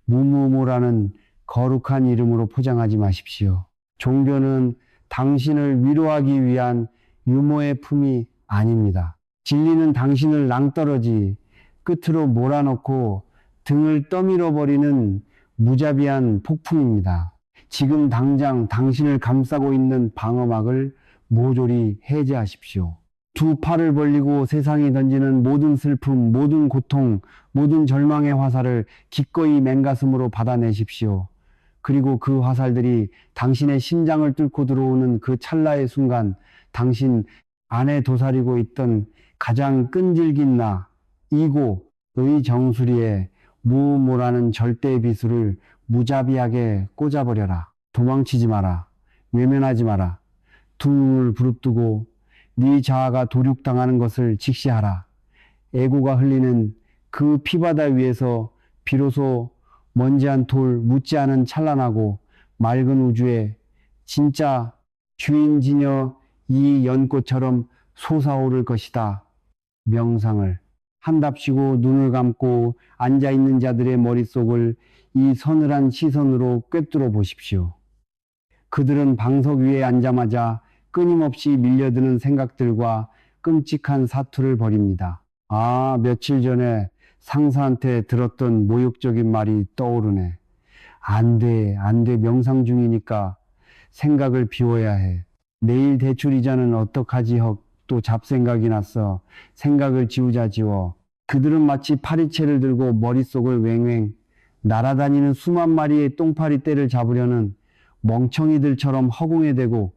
무무무라는 거룩한 이름으로 포장하지 마십시오. 종교는 당신을 위로하기 위한 유머의 품이 아닙니다. 진리는 당신을 낭떠러지 끝으로 몰아넣고 등을 떠밀어 버리는 무자비한 폭풍입니다. 지금 당장 당신을 감싸고 있는 방어막을 모조리 해제하십시오. 두 팔을 벌리고 세상이 던지는 모든 슬픔, 모든 고통, 모든 절망의 화살을 기꺼이 맨가슴으로 받아내십시오. 그리고 그 화살들이 당신의 심장을 뚫고 들어오는 그 찰나의 순간 당신 안에 도사리고 있던 가장 끈질긴 나, 이고의 정수리에 무모라는 절대의 비수를 무자비하게 꽂아버려라. 도망치지 마라. 외면하지 마라. 두 눈을 부릅뜨고 네 자아가 도륙당하는 것을 직시하라. 애고가 흘리는 그 피바다 위에서 비로소 먼지 한 톨 묻지 않은 찬란하고 맑은 우주에 진짜 주인지녀 이 연꽃처럼 솟아오를 것이다. 명상을 한답시고 눈을 감고 앉아있는 자들의 머릿속을 이 서늘한 시선으로 꿰뚫어 보십시오. 그들은 방석 위에 앉자마자 끊임없이 밀려드는 생각들과 끔찍한 사투를 벌입니다. 아, 며칠 전에 상사한테 들었던 모욕적인 말이 떠오르네. 안 돼, 명상 중이니까 생각을 비워야 해. 내일 대출 이자는 어떡하지? 또 잡생각이 났어. 생각을 지우자 지워. 그들은 마치 파리채를 들고 머릿속을 왱왱 날아다니는 수만 마리의 똥파리 떼를 잡으려는 멍청이들처럼 허공에 대고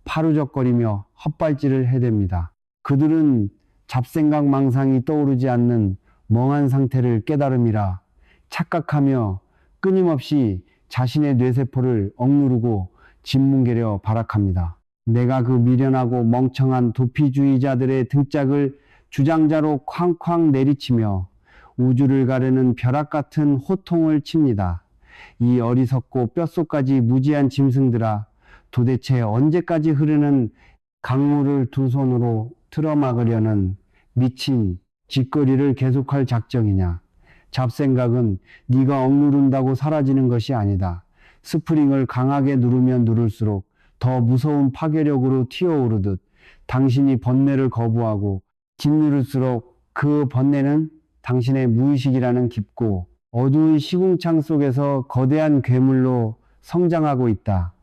파루적거리며 헛발질을 해댑니다. 그들은 잡생각 망상이 떠오르지 않는 멍한 상태를 깨달음이라 착각하며 끊임없이 자신의 뇌세포를 억누르고 짓뭉개려 발악합니다. 내가 그 미련하고 멍청한 도피주의자들의 등짝을 주장자로 쾅쾅 내리치며 우주를 가르는 벼락 같은 호통을 칩니다. 이 어리석고 뼛속까지 무지한 짐승들아, 도대체 언제까지 흐르는 강물을 두 손으로 틀어막으려는 미친 짓거리를 계속할 작정이냐. 잡생각은 네가 억누른다고 사라지는 것이 아니다. 스프링을 강하게 누르면 누를수록 더 무서운 파괴력으로 튀어오르듯 당신이 번뇌를 거부하고 짓누를수록 그 번뇌는 당신의 무의식이라는 깊고 어두운 시궁창 속에서 거대한 괴물로 성장하고 있다.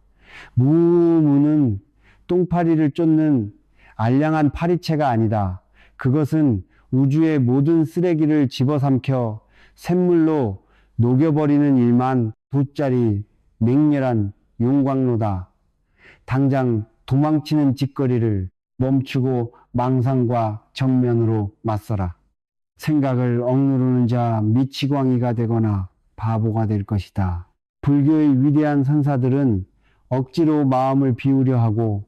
무는 똥파리를 쫓는 알량한 파리채가 아니다. 그것은 우주의 모든 쓰레기를 집어삼켜 샘물로 녹여버리는 일만 돗자리 맹렬한 용광로다. 당장 도망치는 짓거리를 멈추고 망상과 정면으로 맞서라. 생각을 억누르는 자 미치광이가 되거나 바보가 될 것이다. 불교의 위대한 선사들은 억지로 마음을 비우려 하고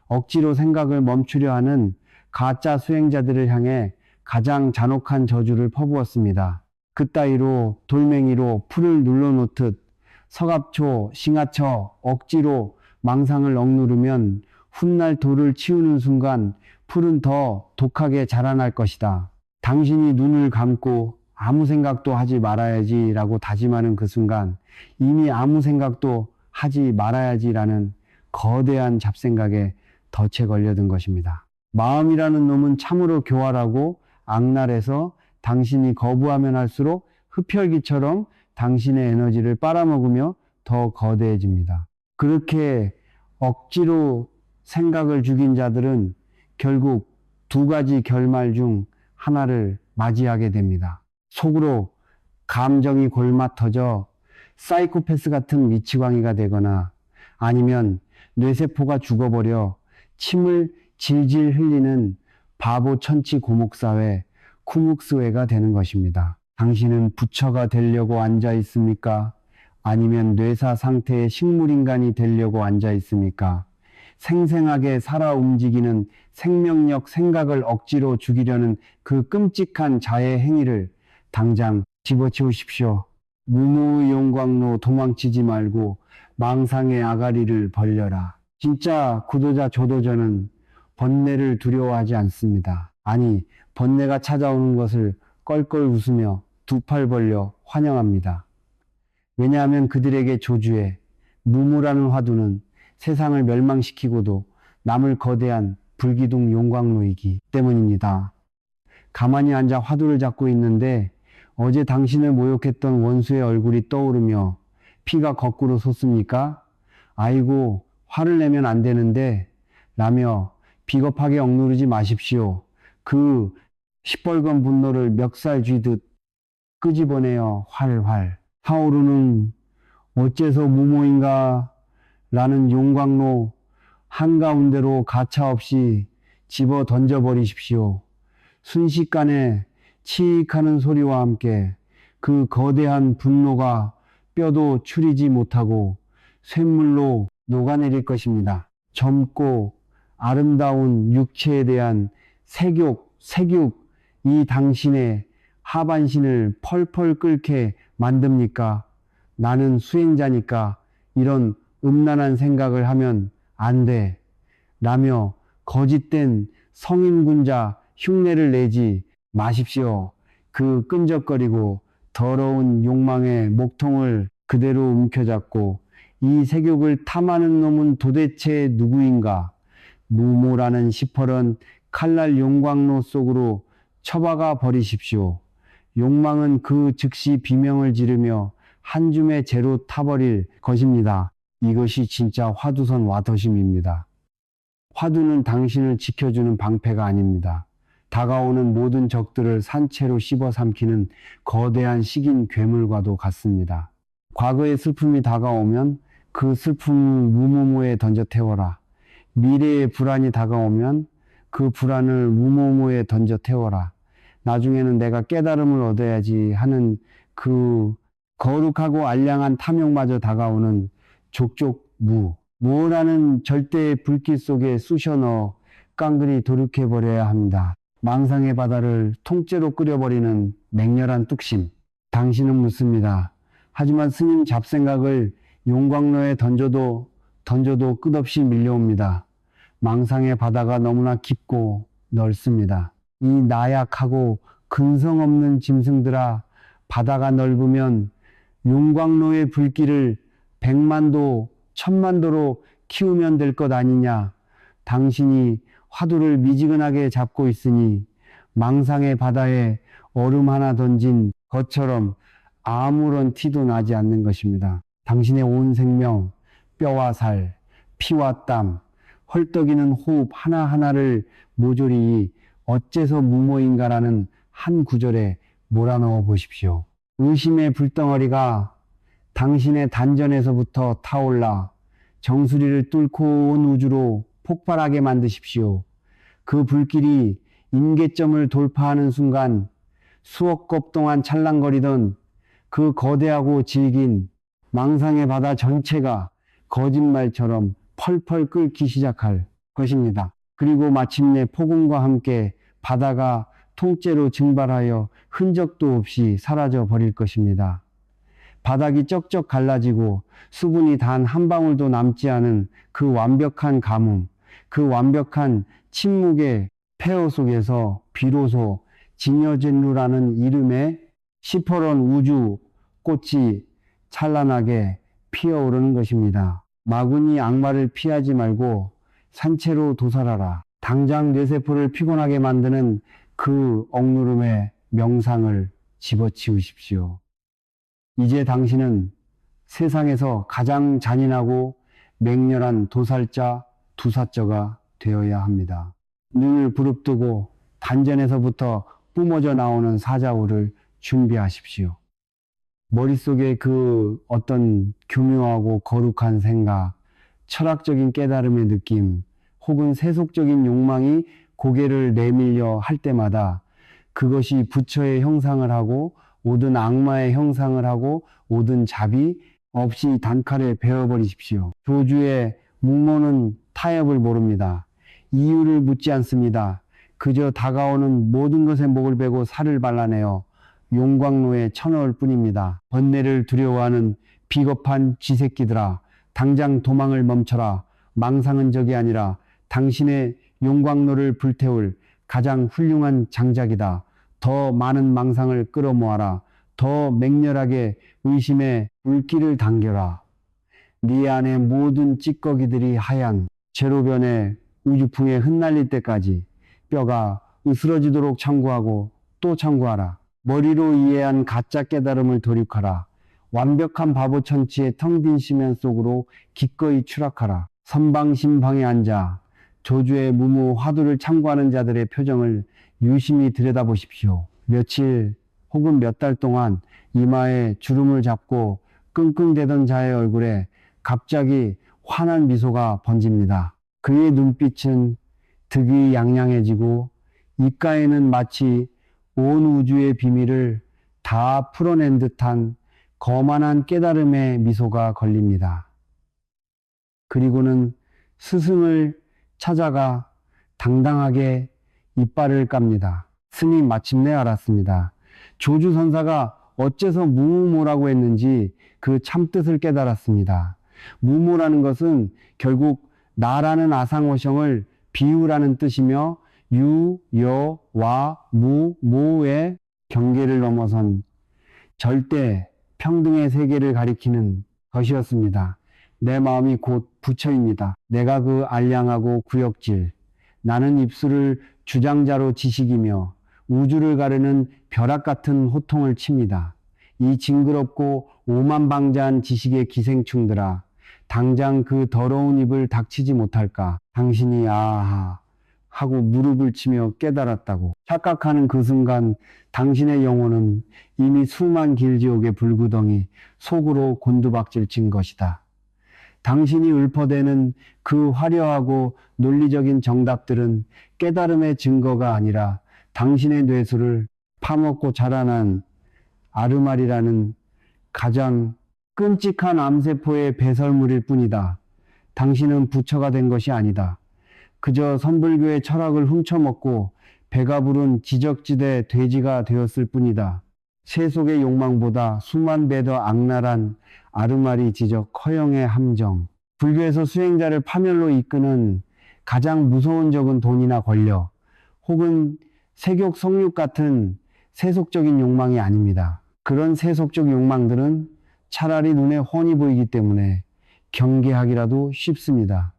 억지로 생각을 멈추려 하는 가짜 수행자들을 향해 가장 잔혹한 저주를 퍼부었습니다. 그따위로 돌멩이로 풀을 눌러놓듯 서갑초, 싱하처 억지로 망상을 억누르면 훗날 돌을 치우는 순간 풀은 더 독하게 자라날 것이다. 당신이 눈을 감고 아무 생각도 하지 말아야지라고 다짐하는 그 순간 이미 아무 생각도 하지 말아야지라는 거대한 잡생각에 덫에 걸려든 것입니다. 마음이라는 놈은 참으로 교활하고 악랄해서 당신이 거부하면 할수록 흡혈귀처럼 당신의 에너지를 빨아먹으며 더 거대해집니다. 그렇게 억지로 생각을 죽인 자들은 결국 두 가지 결말 중 하나를 맞이하게 됩니다. 속으로 감정이 골마터져 사이코패스 같은 미치광이가 되거나 아니면 뇌세포가 죽어버려 침을 질질 흘리는 바보 천치 고목사회 쿠묵스회가 되는 것입니다. 당신은 부처가 되려고 앉아 있습니까? 아니면 뇌사 상태의 식물인간이 되려고 앉아 있습니까? 생생하게 살아 움직이는 생명력 생각을 억지로 죽이려는 그 끔찍한 자해 행위를 당장 집어치우십시오. 무모의 용광로 도망치지 말고 망상의 아가리를 벌려라. 진짜 구도자 조도저는 번뇌를 두려워하지 않습니다. 아니, 번뇌가 찾아오는 것을 껄껄 웃으며 두 팔 벌려 환영합니다. 왜냐하면 그들에게 조주에 무무라는 화두는 세상을 멸망시키고도 남을 거대한 불기둥 용광로이기 때문입니다. 가만히 앉아 화두를 잡고 있는데 어제 당신을 모욕했던 원수의 얼굴이 떠오르며 피가 거꾸로 솟습니까? 아이고, 화를 내면 안 되는데 라며 비겁하게 억누르지 마십시오. 그 시뻘건 분노를 멱살 쥐듯 끄집어내어 활활 타오르는 어째서 무모인가 라는 용광로 한가운데로 가차없이 집어 던져버리십시오. 순식간에 치익하는 소리와 함께 그 거대한 분노가 뼈도 추리지 못하고 쇳물로 녹아내릴 것입니다. 젊고 아름다운 육체에 대한 색육, 이 당신의 하반신을 펄펄 끓게 만듭니까? 나는 수행자니까 이런 음란한 생각을 하면 안 돼. 라며 거짓된 성인군자 흉내를 내지 마십시오. 그 끈적거리고 더러운 욕망의 목통을 그대로 움켜잡고 이 색욕을 탐하는 놈은 도대체 누구인가? 무모라는 시퍼런 칼날 용광로 속으로 처박아 버리십시오. 욕망은 그 즉시 비명을 지르며 한 줌의 재로 타버릴 것입니다. 이것이 진짜 화두선 와터심입니다. 화두는 당신을 지켜주는 방패가 아닙니다. 다가오는 모든 적들을 산채로 씹어 삼키는 거대한 식인 괴물과도 같습니다. 과거의 슬픔이 다가오면 그 슬픔을 무모모에 던져 태워라. 미래의 불안이 다가오면 그 불안을 무모모에 던져 태워라. 나중에는 내가 깨달음을 얻어야지 하는 그 거룩하고 알량한 탐욕마저 다가오는 족족무. 무엇라는 절대의 불길 속에 쑤셔 넣어 깡그리 도륙해버려야 합니다. 망상의 바다를 통째로 끓여버리는 맹렬한 뚝심. 당신은 묻습니다. 하지만 스님 잡생각을 용광로에 던져도 끝없이 밀려옵니다. 망상의 바다가 너무나 깊고 넓습니다. 이 나약하고 근성 없는 짐승들아, 바다가 넓으면 용광로의 불길을 100만도, 1000만도로 키우면 될 것 아니냐. 당신이 화두를 미지근하게 잡고 있으니 망상의 바다에 얼음 하나 던진 것처럼 아무런 티도 나지 않는 것입니다. 당신의 온 생명, 뼈와 살, 피와 땀, 헐떡이는 호흡 하나하나를 모조리 어째서 무모인가라는 한 구절에 몰아넣어 보십시오. 의심의 불덩어리가 당신의 단전에서부터 타올라 정수리를 뚫고 온 우주로 폭발하게 만드십시오. 그 불길이 임계점을 돌파하는 순간 수억 겁 동안 찰랑거리던 그 거대하고 질긴 망상의 바다 전체가 거짓말처럼 펄펄 끓기 시작할 것입니다. 그리고 마침내 폭음과 함께 바다가 통째로 증발하여 흔적도 없이 사라져 버릴 것입니다. 바닥이 쩍쩍 갈라지고 수분이 단 한 방울도 남지 않은 그 완벽한 가뭄, 그 완벽한 침묵의 폐허 속에서 비로소 진여진루라는 이름의 시퍼런 우주 꽃이 찬란하게 피어오르는 것입니다. 마구니 악마를 피하지 말고 산채로 도살하라. 당장 뇌세포를 피곤하게 만드는 그 억누름의 명상을 집어치우십시오. 이제 당신은 세상에서 가장 잔인하고 맹렬한 도살자, 두사자가 되어야 합니다. 눈을 부릅뜨고 단전에서부터 뿜어져 나오는 사자우를 준비하십시오. 머릿속에 그 어떤 교묘하고 거룩한 생각, 철학적인 깨달음의 느낌, 혹은 세속적인 욕망이 고개를 내밀려 할 때마다 그것이 부처의 형상을 하고 오든 악마의 형상을 하고 오든 잡이 없이 단칼에 베어버리십시오. 조주의 무모는 타협을 모릅니다. 이유를 묻지 않습니다. 그저 다가오는 모든 것에 목을 베고 살을 발라내어 용광로에 쳐넣을 뿐입니다. 번뇌를 두려워하는 비겁한 쥐새끼들아, 당장 도망을 멈춰라. 망상은 적이 아니라 당신의 용광로를 불태울 가장 훌륭한 장작이다. 더 많은 망상을 끌어모아라. 더 맹렬하게 의심의 물길을 당겨라. 네 안의 모든 찌꺼기들이 하얀 제로변의 우주풍에 흩날릴 때까지 뼈가 으스러지도록 참고하고 또 참고하라. 머리로 이해한 가짜 깨달음을 돌이켜라. 완벽한 바보천치의 텅 빈 시면 속으로 기꺼이 추락하라. 선방심방에 앉아 조주의 무무 화두를 참고하는 자들의 표정을 유심히 들여다보십시오. 며칠 혹은 몇 달 동안 이마에 주름을 잡고 끙끙대던 자의 얼굴에 갑자기 환한 미소가 번집니다. 그의 눈빛은 득이양양해지고 입가에는 마치 온 우주의 비밀을 다 풀어낸 듯한 거만한 깨달음의 미소가 걸립니다. 그리고는 스승을 찾아가 당당하게 이빨을 깝니다. 스님, 마침내 알았습니다. 조주 선사가 어째서 무무모라고 했는지 그 참뜻을 깨달았습니다. 무모라는 것은 결국 나라는 아상어성을 비유라는 뜻이며 유, 여, 와, 무, 모의 경계를 넘어선 절대 평등의 세계를 가리키는 것이었습니다. 내 마음이 곧 부처입니다. 내가 그 알량하고 구역질, 나는 입술을 주장자로 지식이며 우주를 가르는 벼락 같은 호통을 칩니다. 이 징그럽고 오만방자한 지식의 기생충들아, 당장 그 더러운 입을 닥치지 못할까? 당신이 아하 하고 무릎을 치며 깨달았다고 착각하는 그 순간 당신의 영혼은 이미 수만 길지옥의 불구덩이 속으로 곤두박질 친 것이다. 당신이 읊어대는 그 화려하고 논리적인 정답들은 깨달음의 증거가 아니라 당신의 뇌수를 파먹고 자라난 아르말이라는 가장 끔찍한 암세포의 배설물일 뿐이다. 당신은 부처가 된 것이 아니다. 그저 선불교의 철학을 훔쳐먹고 배가 부른 지적지대 돼지가 되었을 뿐이다. 세속의 욕망보다 수만 배 더 악랄한 아르마리 지적 허영의 함정. 불교에서 수행자를 파멸로 이끄는 가장 무서운 적은 돈이나 권력 혹은 세욕 성욕 같은 세속적인 욕망이 아닙니다. 그런 세속적 욕망들은 차라리 눈에 훤히 보이기 때문에 경계하기라도 쉽습니다.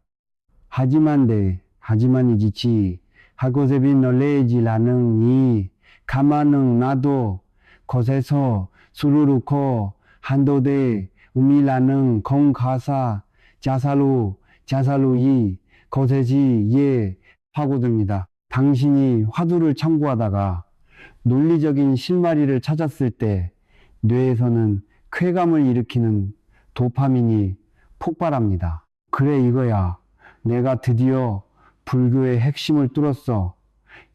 하지만이지치 하고세비 널레지라는 이 가만은 나도 것에서 수루루코 한도대 우미라는 공가사 자살루이 거세지 예 파고듭니다. 당신이 화두를 참고하다가 논리적인 실마리를 찾았을 때 뇌에서는 쾌감을 일으키는 도파민이 폭발합니다. 그래, 이거야. 내가 드디어 불교의 핵심을 뚫었어.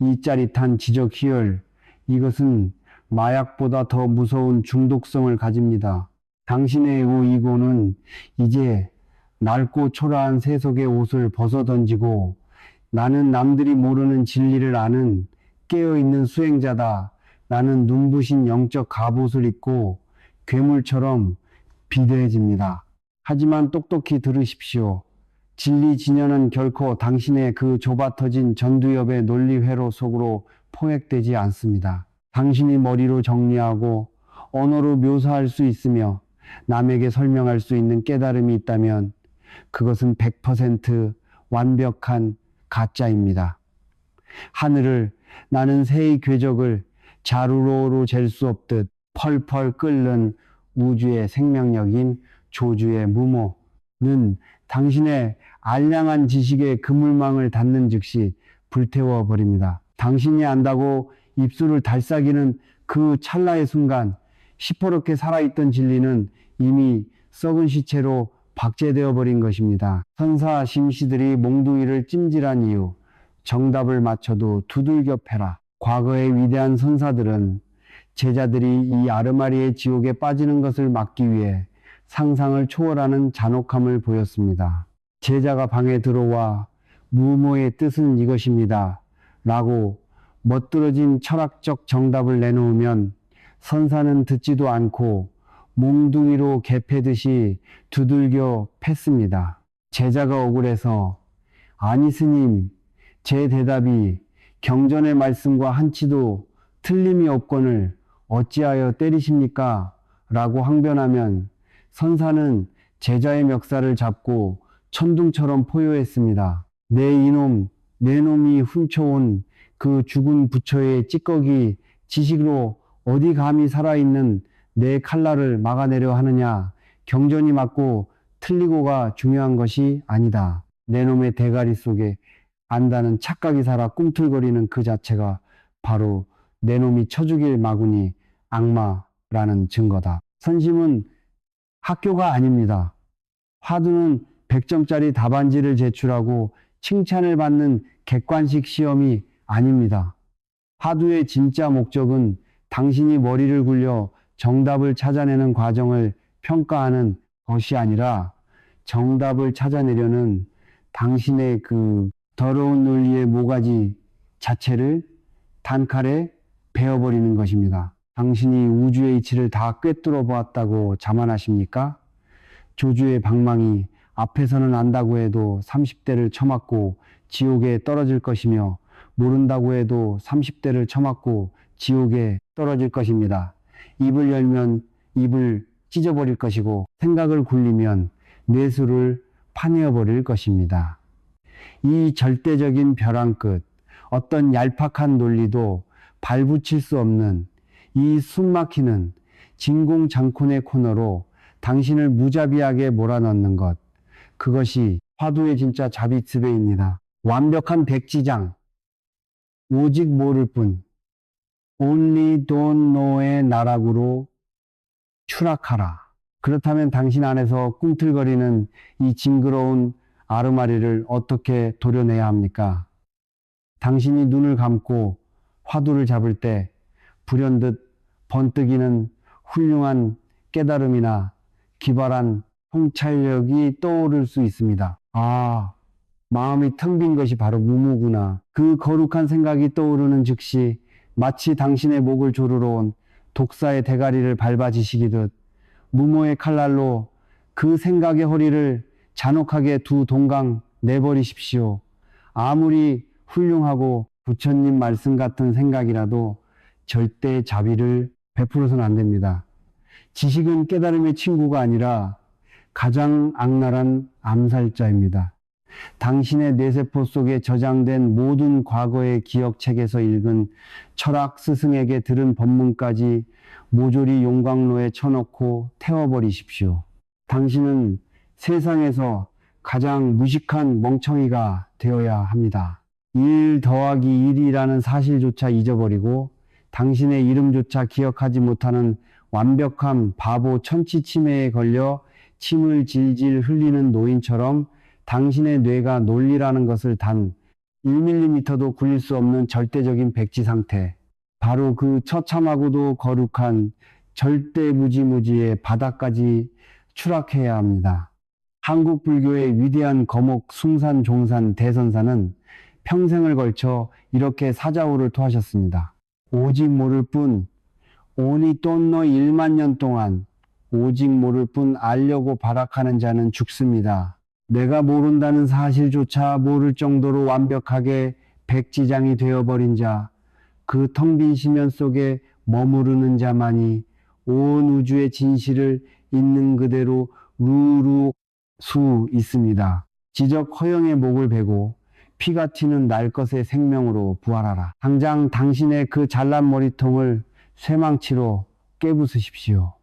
이 짜릿한 지적 희열, 이것은 마약보다 더 무서운 중독성을 가집니다. 당신의 이고는 이제 낡고 초라한 세속의 옷을 벗어던지고 나는 남들이 모르는 진리를 아는 깨어있는 수행자다. 나는 눈부신 영적 갑옷을 입고 괴물처럼 비대해집니다. 하지만 똑똑히 들으십시오. 진리 진연은 결코 당신의 그 좁아터진 전두엽의 논리회로 속으로 포획되지 않습니다. 당신이 머리로 정리하고 언어로 묘사할 수 있으며 남에게 설명할 수 있는 깨달음이 있다면 그것은 100% 완벽한 가짜입니다. 하늘을 나는 새의 궤적을 자루로로 잴 수 없듯 펄펄 끓는 우주의 생명력인 조주의 무모는 당신의 알량한 지식의 그물망을 닫는 즉시 불태워 버립니다. 당신이 안다고 입술을 달싹이는 그 찰나의 순간 시퍼렇게 살아있던 진리는 이미 썩은 시체로 박제되어 버린 것입니다. 선사 심시들이 몽둥이를 찜질한 이유, 정답을 맞춰도 두들겨 패라. 과거의 위대한 선사들은 제자들이 이 아르마리의 지옥에 빠지는 것을 막기 위해 상상을 초월하는 잔혹함을 보였습니다. 제자가 방에 들어와 무모의 뜻은 이것입니다. 라고 멋들어진 철학적 정답을 내놓으면 선사는 듣지도 않고 몽둥이로 개 패듯이 두들겨 팼습니다. 제자가 억울해서 아니 스님, 제 대답이 경전의 말씀과 한치도 틀림이 없거늘 어찌하여 때리십니까? 라고 항변하면 선사는 제자의 멱살을 잡고 천둥처럼 포효했습니다. 내 놈이 훔쳐온 그 죽은 부처의 찌꺼기 지식으로 어디 감히 살아있는 내 칼날을 막아내려 하느냐. 경전이 맞고 틀리고가 중요한 것이 아니다. 내 놈의 대가리 속에 안다는 착각이 살아 꿈틀거리는 그 자체가 바로 내 놈이 쳐 죽일 마구니 악마라는 증거다. 선심은 학교가 아닙니다. 화두는 100점짜리 답안지를 제출하고 칭찬을 받는 객관식 시험이 아닙니다. 화두의 진짜 목적은 당신이 머리를 굴려 정답을 찾아내는 과정을 평가하는 것이 아니라 정답을 찾아내려는 당신의 그 더러운 논리의 모가지 자체를 단칼에 베어버리는 것입니다. 당신이 우주의 이치를 다 꿰뚫어 보았다고 자만하십니까? 조주의 방망이 앞에서는 안다고 해도 30대를 쳐맞고 지옥에 떨어질 것이며 모른다고 해도 30대를 쳐맞고 지옥에 떨어질 것입니다. 입을 열면 입을 찢어버릴 것이고 생각을 굴리면 뇌수를 파내어버릴 것입니다. 이 절대적인 벼랑 끝, 어떤 얄팍한 논리도 발붙일 수 없는 이 숨막히는 진공장군의 코너로 당신을 무자비하게 몰아넣는 것, 그것이 화두의 진짜 자비스베입니다. 완벽한 백지장, 오직 모를 뿐, only don't know의 나락으로 추락하라. 그렇다면 당신 안에서 꿈틀거리는 이 징그러운 아르마리를 어떻게 도려내야 합니까? 당신이 눈을 감고 화두를 잡을 때 불현듯 번뜩이는 훌륭한 깨달음이나 기발한 통찰력이 떠오를 수 있습니다. 아, 마음이 텅 빈 것이 바로 무무구나. 그 거룩한 생각이 떠오르는 즉시 마치 당신의 목을 조르러 온 독사의 대가리를 밟아지시기듯 무모의 칼날로 그 생각의 허리를 잔혹하게 두 동강 내버리십시오. 아무리 훌륭하고 부처님 말씀 같은 생각이라도 절대 자비를 베풀어서는 안 됩니다. 지식은 깨달음의 친구가 아니라 가장 악랄한 암살자입니다. 당신의 뇌세포 속에 저장된 모든 과거의 기억책에서 읽은 철학 스승에게 들은 법문까지 모조리 용광로에 쳐넣고 태워버리십시오. 당신은 세상에서 가장 무식한 멍청이가 되어야 합니다. 1 더하기 1이라는 사실조차 잊어버리고 당신의 이름조차 기억하지 못하는 완벽한 바보 천치치매에 걸려 침을 질질 흘리는 노인처럼 당신의 뇌가 논리라는 것을 단 1mm도 굴릴 수 없는 절대적인 백지 상태. 바로 그 처참하고도 거룩한 절대무지무지의 바닥까지 추락해야 합니다. 한국 불교의 위대한 거목 숭산 종산 대선사는 평생을 걸쳐 이렇게 사자후를 토하셨습니다. 오직 모를 뿐 오니 똔너 1만 년 동안 오직 모를 뿐 알려고 발악하는 자는 죽습니다. 내가 모른다는 사실조차 모를 정도로 완벽하게 백지장이 되어버린 자, 그 텅 빈 심연 속에 머무르는 자만이 온 우주의 진실을 있는 그대로 루루 수 있습니다. 지적 허영의 목을 베고 피가 튀는 날 것의 생명으로 부활하라. 당장 당신의 그 잘난 머리통을 쇠망치로 깨부수십시오.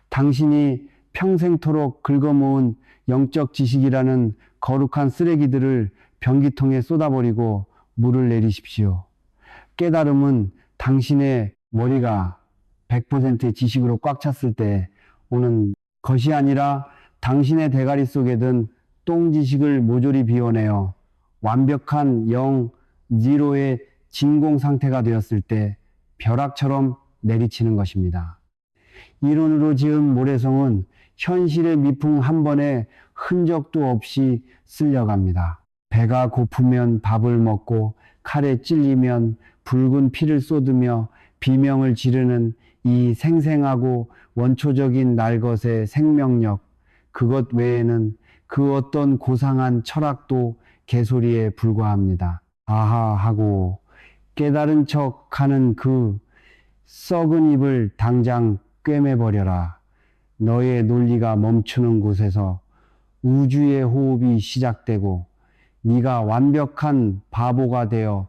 당신이 평생토록 긁어모은 영적 지식이라는 거룩한 쓰레기들을 변기통에 쏟아버리고 물을 내리십시오. 깨달음은 당신의 머리가 100%의 지식으로 꽉 찼을 때 오는 것이 아니라 당신의 대가리 속에 든 똥지식을 모조리 비워내어 완벽한 영, 지로의 진공 상태가 되었을 때 벼락처럼 내리치는 것입니다. 이론으로 지은 모래성은 현실의 미풍 한 번에 흔적도 없이 쓸려갑니다. 배가 고프면 밥을 먹고 칼에 찔리면 붉은 피를 쏟으며 비명을 지르는 이 생생하고 원초적인 날것의 생명력, 그것 외에는 그 어떤 고상한 철학도 개소리에 불과합니다. 아하 하고 깨달은 척하는 그 썩은 입을 당장 꿰매버려라. 너의 논리가 멈추는 곳에서 우주의 호흡이 시작되고 네가 완벽한 바보가 되어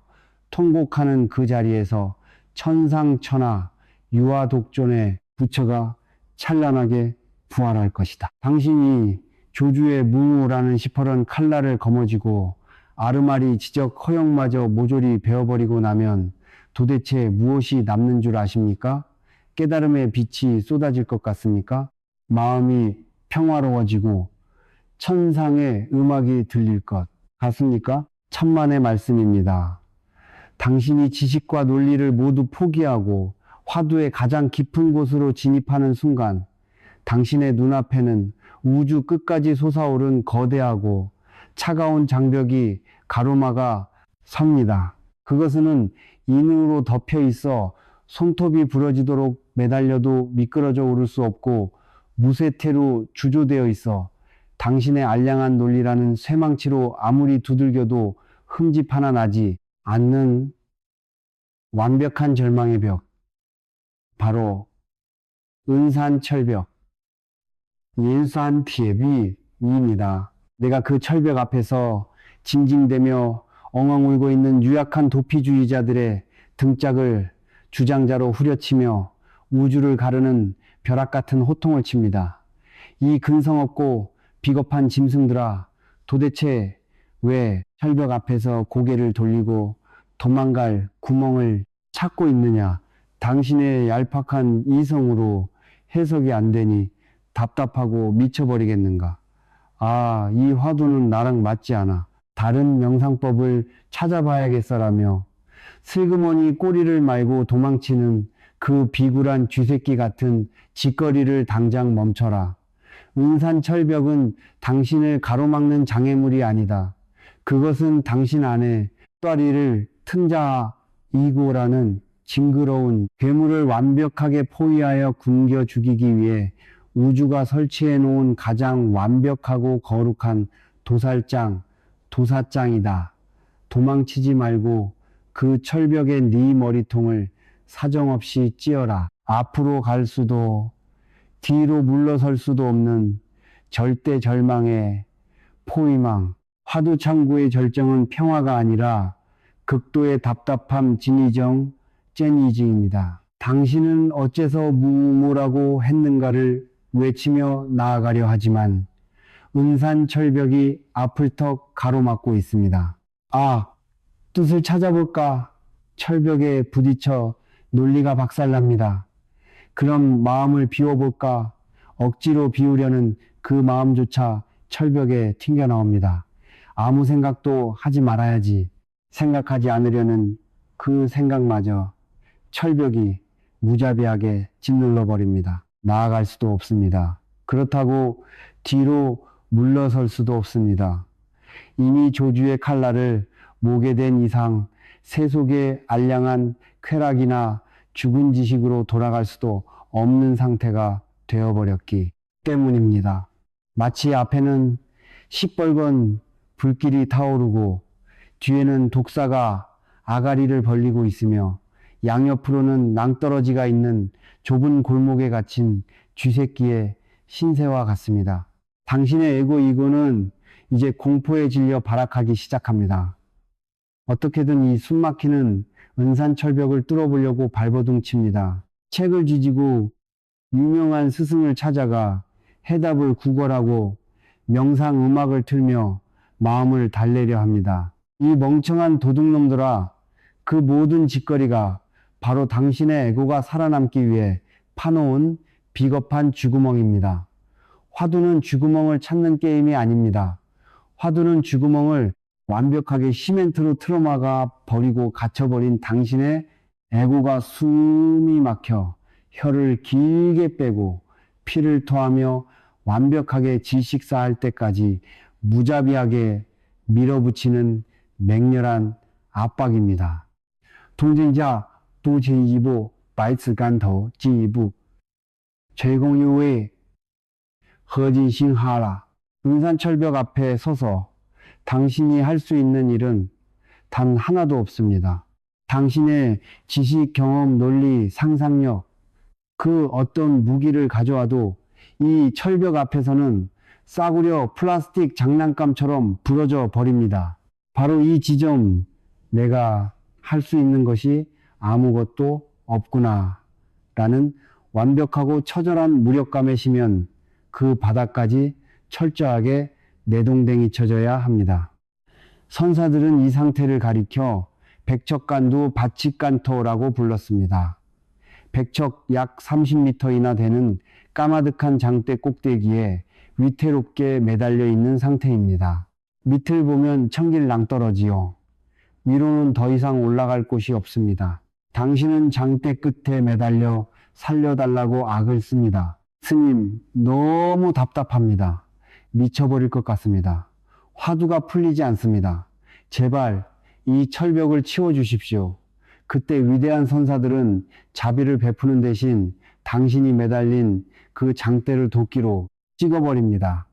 통곡하는 그 자리에서 천상천하 유아독존의 부처가 찬란하게 부활할 것이다. 당신이 조주의 무라는 시퍼런 칼날을 거머쥐고 아르마리 지적 허영마저 모조리 베어버리고 나면 도대체 무엇이 남는 줄 아십니까? 깨달음의 빛이 쏟아질 것 같습니까? 마음이 평화로워지고 천상의 음악이 들릴 것 같습니까? 천만의 말씀입니다. 당신이 지식과 논리를 모두 포기하고 화두의 가장 깊은 곳으로 진입하는 순간 당신의 눈앞에는 우주 끝까지 솟아오른 거대하고 차가운 장벽이 가로막아 섭니다. 그것은 인으로 덮여 있어 손톱이 부러지도록 매달려도 미끄러져 오를 수 없고 무쇠태로 주조되어 있어 당신의 알량한 논리라는 쇠망치로 아무리 두들겨도 흠집 하나 나지 않는 완벽한 절망의 벽, 바로 은산철벽, 인산티에비입니다. 내가 그 철벽 앞에서 징징대며 엉엉 울고 있는 유약한 도피주의자들의 등짝을 주장자로 후려치며 우주를 가르는 벼락 같은 호통을 칩니다. 이 근성 없고 비겁한 짐승들아, 도대체 왜 철벽 앞에서 고개를 돌리고 도망갈 구멍을 찾고 있느냐? 당신의 얄팍한 이성으로 해석이 안 되니 답답하고 미쳐버리겠는가? 아, 이 화두는 나랑 맞지 않아. 다른 명상법을 찾아봐야겠어라며 슬그머니 꼬리를 말고 도망치는 그 비굴한 쥐새끼 같은 짓거리를 당장 멈춰라. 은산철벽은 당신을 가로막는 장애물이 아니다. 그것은 당신 안에 ጧ리를 튼자이고라는 징그러운 괴물을 완벽하게 포위하여 굶겨 죽이기 위해 우주가 설치해 놓은 가장 완벽하고 거룩한 도살장이다. 도망치지 말고 그 철벽에 네 머리통을 사정없이 찧어라. 앞으로 갈 수도 뒤로 물러설 수도 없는 절대 절망의 포위망. 화두창구의 절정은 평화가 아니라 극도의 답답함, 진의정, 젠이지입니다. 당신은 어째서 뭐라고 했는가를 외치며 나아가려 하지만 은산철벽이 앞을 턱 가로막고 있습니다. 아, 뜻을 찾아볼까? 철벽에 부딪혀 논리가 박살납니다. 그럼 마음을 비워볼까? 억지로 비우려는 그 마음조차 철벽에 튕겨나옵니다. 아무 생각도 하지 말아야지. 생각하지 않으려는 그 생각마저 철벽이 무자비하게 짓눌러 버립니다. 나아갈 수도 없습니다. 그렇다고 뒤로 물러설 수도 없습니다. 이미 조주의 칼날을 목에 댄 이상 세속의 알량한 쾌락이나 죽은 지식으로 돌아갈 수도 없는 상태가 되어버렸기 때문입니다. 마치 앞에는 시뻘건 불길이 타오르고 뒤에는 독사가 아가리를 벌리고 있으며 양옆으로는 낭떠러지가 있는 좁은 골목에 갇힌 쥐새끼의 신세와 같습니다. 당신의 에고 이고는 이제 공포에 질려 발악하기 시작합니다. 어떻게든 이 숨막히는 은산철벽을 뚫어보려고 발버둥칩니다. 책을 뒤지고 유명한 스승을 찾아가 해답을 구걸하고 명상 음악을 틀며 마음을 달래려 합니다. 이 멍청한 도둑놈들아, 그 모든 짓거리가 바로 당신의 에고가 살아남기 위해 파놓은 비겁한 쥐구멍입니다. 화두는 쥐구멍을 찾는 게임이 아닙니다. 화두는 쥐구멍을 완벽하게 시멘트로 틀어막아 버리고 갇혀버린 당신의 에고가 숨이 막혀 혀를 길게 빼고 피를 토하며 완벽하게 질식사할 때까지 무자비하게 밀어붙이는 맹렬한 압박입니다. 통진자 도进一步 百尺竿头 进一步 최공유의 허진싱하라. 은산철벽 앞에 서서 당신이 할 수 있는 일은 단 하나도 없습니다. 당신의 지식, 경험, 논리, 상상력, 그 어떤 무기를 가져와도 이 철벽 앞에서는 싸구려 플라스틱 장난감처럼 부러져 버립니다. 바로 이 지점, 내가 할 수 있는 것이 아무것도 없구나 라는 완벽하고 처절한 무력감에 시면 그 바닥까지 철저하게 내동댕이 쳐져야 합니다. 선사들은 이 상태를 가리켜 백척간두 바치간토라고 불렀습니다. 백척 약 30m이나 되는 까마득한 장대 꼭대기에 위태롭게 매달려 있는 상태입니다. 밑을 보면 천길 낭떠러지요. 위로는 더 이상 올라갈 곳이 없습니다. 당신은 장대 끝에 매달려 살려달라고 악을 씁니다. 스님, 너무 답답합니다. 미쳐버릴 것 같습니다. 화두가 풀리지 않습니다. 제발 이 철벽을 치워주십시오. 그때 위대한 선사들은 자비를 베푸는 대신 당신이 매달린 그 장대를 도끼로 찍어버립니다.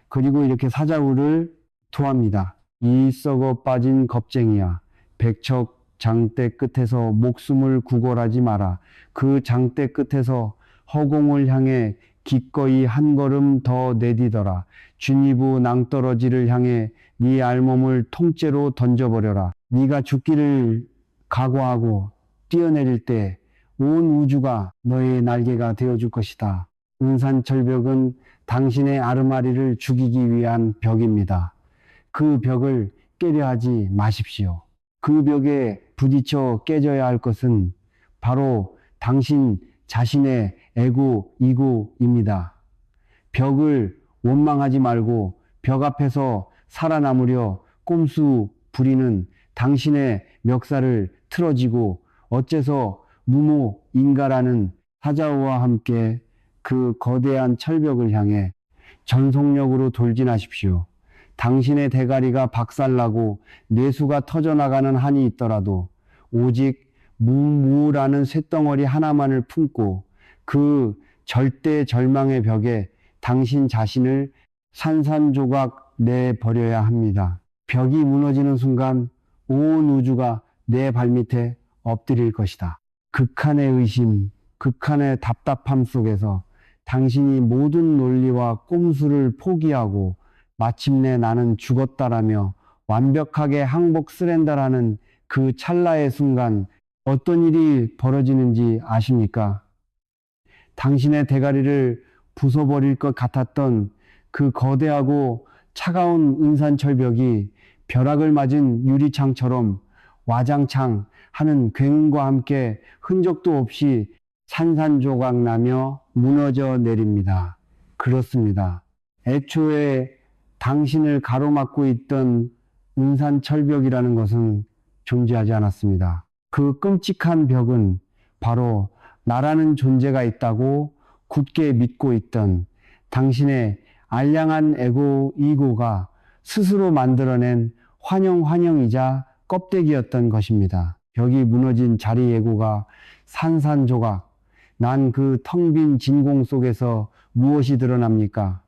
그리고 이렇게 사자우를 토합니다. 이 썩어 빠진 겁쟁이야. 백척 장대 끝에서 목숨을 구걸하지 마라. 그 장대 끝에서 허공을 향해 기꺼이 한 걸음 더 내디더라. 주니부 낭떠러지를 향해 네 알몸을 통째로 던져버려라. 네가 죽기를 각오하고 뛰어내릴 때 온 우주가 너의 날개가 되어줄 것이다. 은산철벽은 당신의 아르마리를 죽이기 위한 벽입니다. 그 벽을 깨려 하지 마십시오. 그 벽에 부딪혀 깨져야 할 것은 바로 당신 자신의 에고, 이고입니다. 벽을 원망하지 말고 벽 앞에서 살아남으려 꼼수 부리는 당신의 멱살을 틀어지고 어째서 무모인가라는 사자우와 함께 그 거대한 철벽을 향해 전속력으로 돌진하십시오. 당신의 대가리가 박살나고 뇌수가 터져나가는 한이 있더라도 오직 무무라는 쇳덩어리 하나만을 품고 그 절대 절망의 벽에 당신 자신을 산산조각 내버려야 합니다. 벽이 무너지는 순간 온 우주가 내 발밑에 엎드릴 것이다. 극한의 의심, 극한의 답답함 속에서 당신이 모든 논리와 꼼수를 포기하고 마침내 나는 죽었다라며 완벽하게 항복 쓰랜다라는 그 찰나의 순간 어떤 일이 벌어지는지 아십니까? 당신의 대가리를 부숴버릴 것 같았던 그 거대하고 차가운 은산철벽이 벼락을 맞은 유리창처럼 와장창 하는 굉음과 함께 흔적도 없이 산산조각 나며 무너져 내립니다. 그렇습니다. 애초에 당신을 가로막고 있던 은산철벽이라는 것은 존재하지 않았습니다. 그 끔찍한 벽은 바로 나라는 존재가 있다고 굳게 믿고 있던 당신의 알량한 에고, 이고가 스스로 만들어낸 환영이자 껍데기였던 것입니다. 벽이 무너진 자리 예고가 산산조각, 난 그 텅 빈 진공 속에서 무엇이 드러납니까?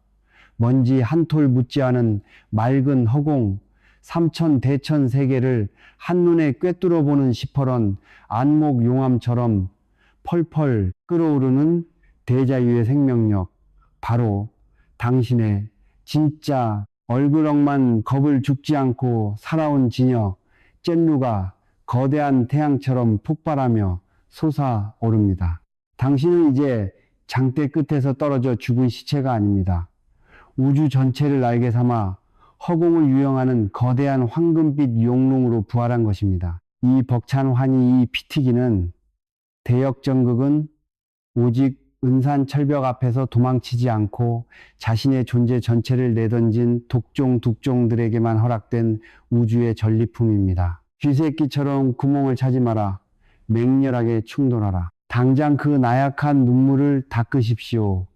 먼지 한 톨 묻지 않은 맑은 허공, 삼천 대천 세계를 한눈에 꿰뚫어 보는 시퍼런 안목 용암처럼 펄펄 끓어오르는 대자유의 생명력, 바로 당신의 진짜 얼그럭만 겁을 죽지 않고 살아온 진역, 젠루가 거대한 태양처럼 폭발하며 솟아오릅니다. 당신은 이제 장대 끝에서 떨어져 죽은 시체가 아닙니다. 우주 전체를 날개 삼아 허공을 유영하는 거대한 황금빛 용룡으로 부활한 것입니다. 이 벅찬 환희, 이 피튀기는 대역전극은 오직 은산철벽 앞에서 도망치지 않고 자신의 존재 전체를 내던진 독종들에게만 허락된 우주의 전리품입니다. 쥐새끼처럼 구멍을 차지 마라. 맹렬하게 충돌하라. 당장 그 나약한 눈물을 닦으십시오.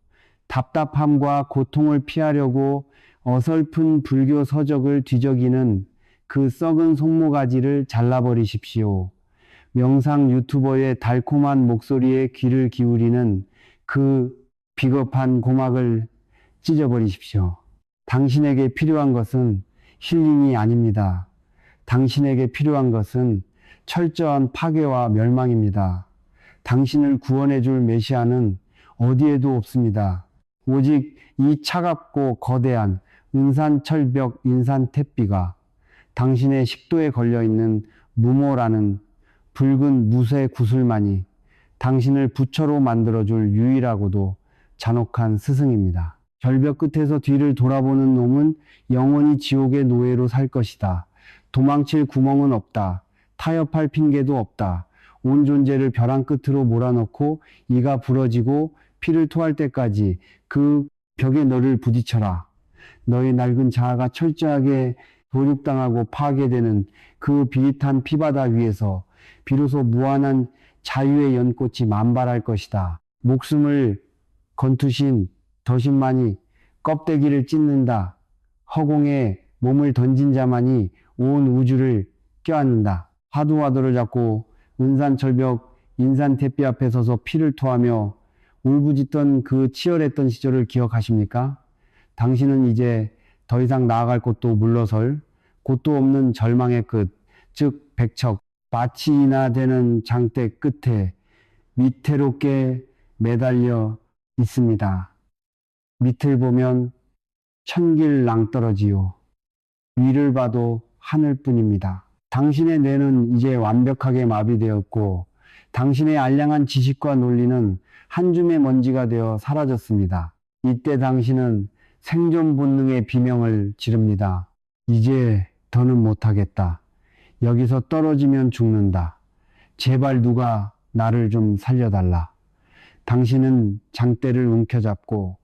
답답함과 고통을 피하려고 어설픈 불교 서적을 뒤적이는 그 썩은 손모가지를 잘라버리십시오. 명상 유튜버의 달콤한 목소리에 귀를 기울이는 그 비겁한 고막을 찢어버리십시오. 당신에게 필요한 것은 힐링이 아닙니다. 당신에게 필요한 것은 철저한 파괴와 멸망입니다. 당신을 구원해 줄 메시아는 어디에도 없습니다. 오직 이 차갑고 거대한 은산철벽 인산택비가 당신의 식도에 걸려있는 무모라는 붉은 무쇠 구슬만이 당신을 부처로 만들어줄 유일하고도 잔혹한 스승입니다. 절벽 끝에서 뒤를 돌아보는 놈은 영원히 지옥의 노예로 살 것이다. 도망칠 구멍은 없다. 타협할 핑계도 없다. 온 존재를 벼랑 끝으로 몰아넣고 이가 부러지고 피를 토할 때까지 그 벽에 너를 부딪혀라. 너의 낡은 자아가 철저하게 도륙당하고 파괴되는 그 비릿한 피바다 위에서 비로소 무한한 자유의 연꽃이 만발할 것이다. 목숨을 건투신 더신만이 껍데기를 찢는다. 허공에 몸을 던진 자만이 온 우주를 껴안는다. 화두화도를 잡고 은산철벽 인산대비 앞에 서서 피를 토하며 울부짖던 그 치열했던 시절을 기억하십니까? 당신은 이제 더 이상 나아갈 곳도 물러설 곳도 없는 절망의 끝, 즉 백척, 마치나 되는 장대 끝에 위태롭게 매달려 있습니다. 밑을 보면 천길 낭떠러지요. 위를 봐도 하늘뿐입니다. 당신의 뇌는 이제 완벽하게 마비되었고 당신의 알량한 지식과 논리는 한 줌의 먼지가 되어 사라졌습니다. 이때 당신은 생존 본능의 비명을 지릅니다. 이제 더는 못하겠다. 여기서 떨어지면 죽는다. 제발 누가 나를 좀 살려달라. 당신은 장대를 움켜잡고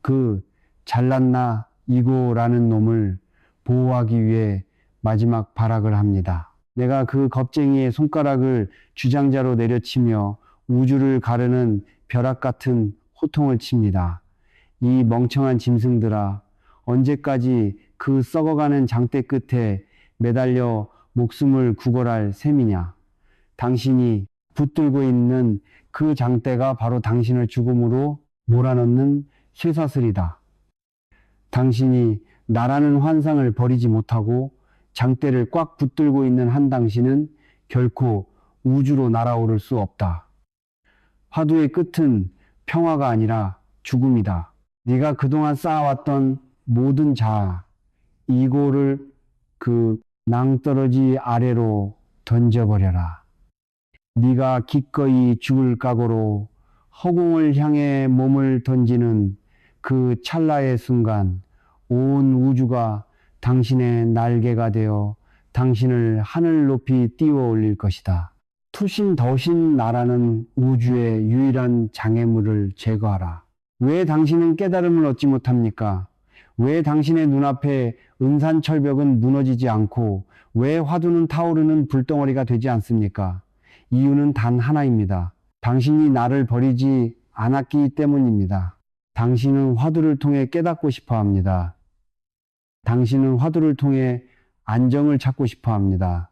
그 잘났나 이고라는 놈을 보호하기 위해 마지막 발악을 합니다. 내가 그 겁쟁이의 손가락을 주장자로 내려치며 우주를 가르는 벼락 같은 호통을 칩니다. 이 멍청한 짐승들아, 언제까지 그 썩어가는 장대 끝에 매달려 목숨을 구걸할 셈이냐. 당신이 붙들고 있는 그 장대가 바로 당신을 죽음으로 몰아넣는 쇠사슬이다. 당신이 나라는 환상을 버리지 못하고 장대를 꽉 붙들고 있는 한 당신은 결코 우주로 날아오를 수 없다. 화두의 끝은 평화가 아니라 죽음이다. 네가 그동안 쌓아왔던 모든 자아, 이고를 그 낭떠러지 아래로 던져버려라. 네가 기꺼이 죽을 각오로 허공을 향해 몸을 던지는 그 찰나의 순간 온 우주가 당신의 날개가 되어 당신을 하늘 높이 띄워 올릴 것이다. 투신 더신 나라는 우주의 유일한 장애물을 제거하라. 왜 당신은 깨달음을 얻지 못합니까? 왜 당신의 눈앞에 은산철벽은 무너지지 않고 왜 화두는 타오르는 불덩어리가 되지 않습니까? 이유는 단 하나입니다. 당신이 나를 버리지 않았기 때문입니다. 당신은 화두를 통해 깨닫고 싶어 합니다. 당신은 화두를 통해 안정을 찾고 싶어 합니다.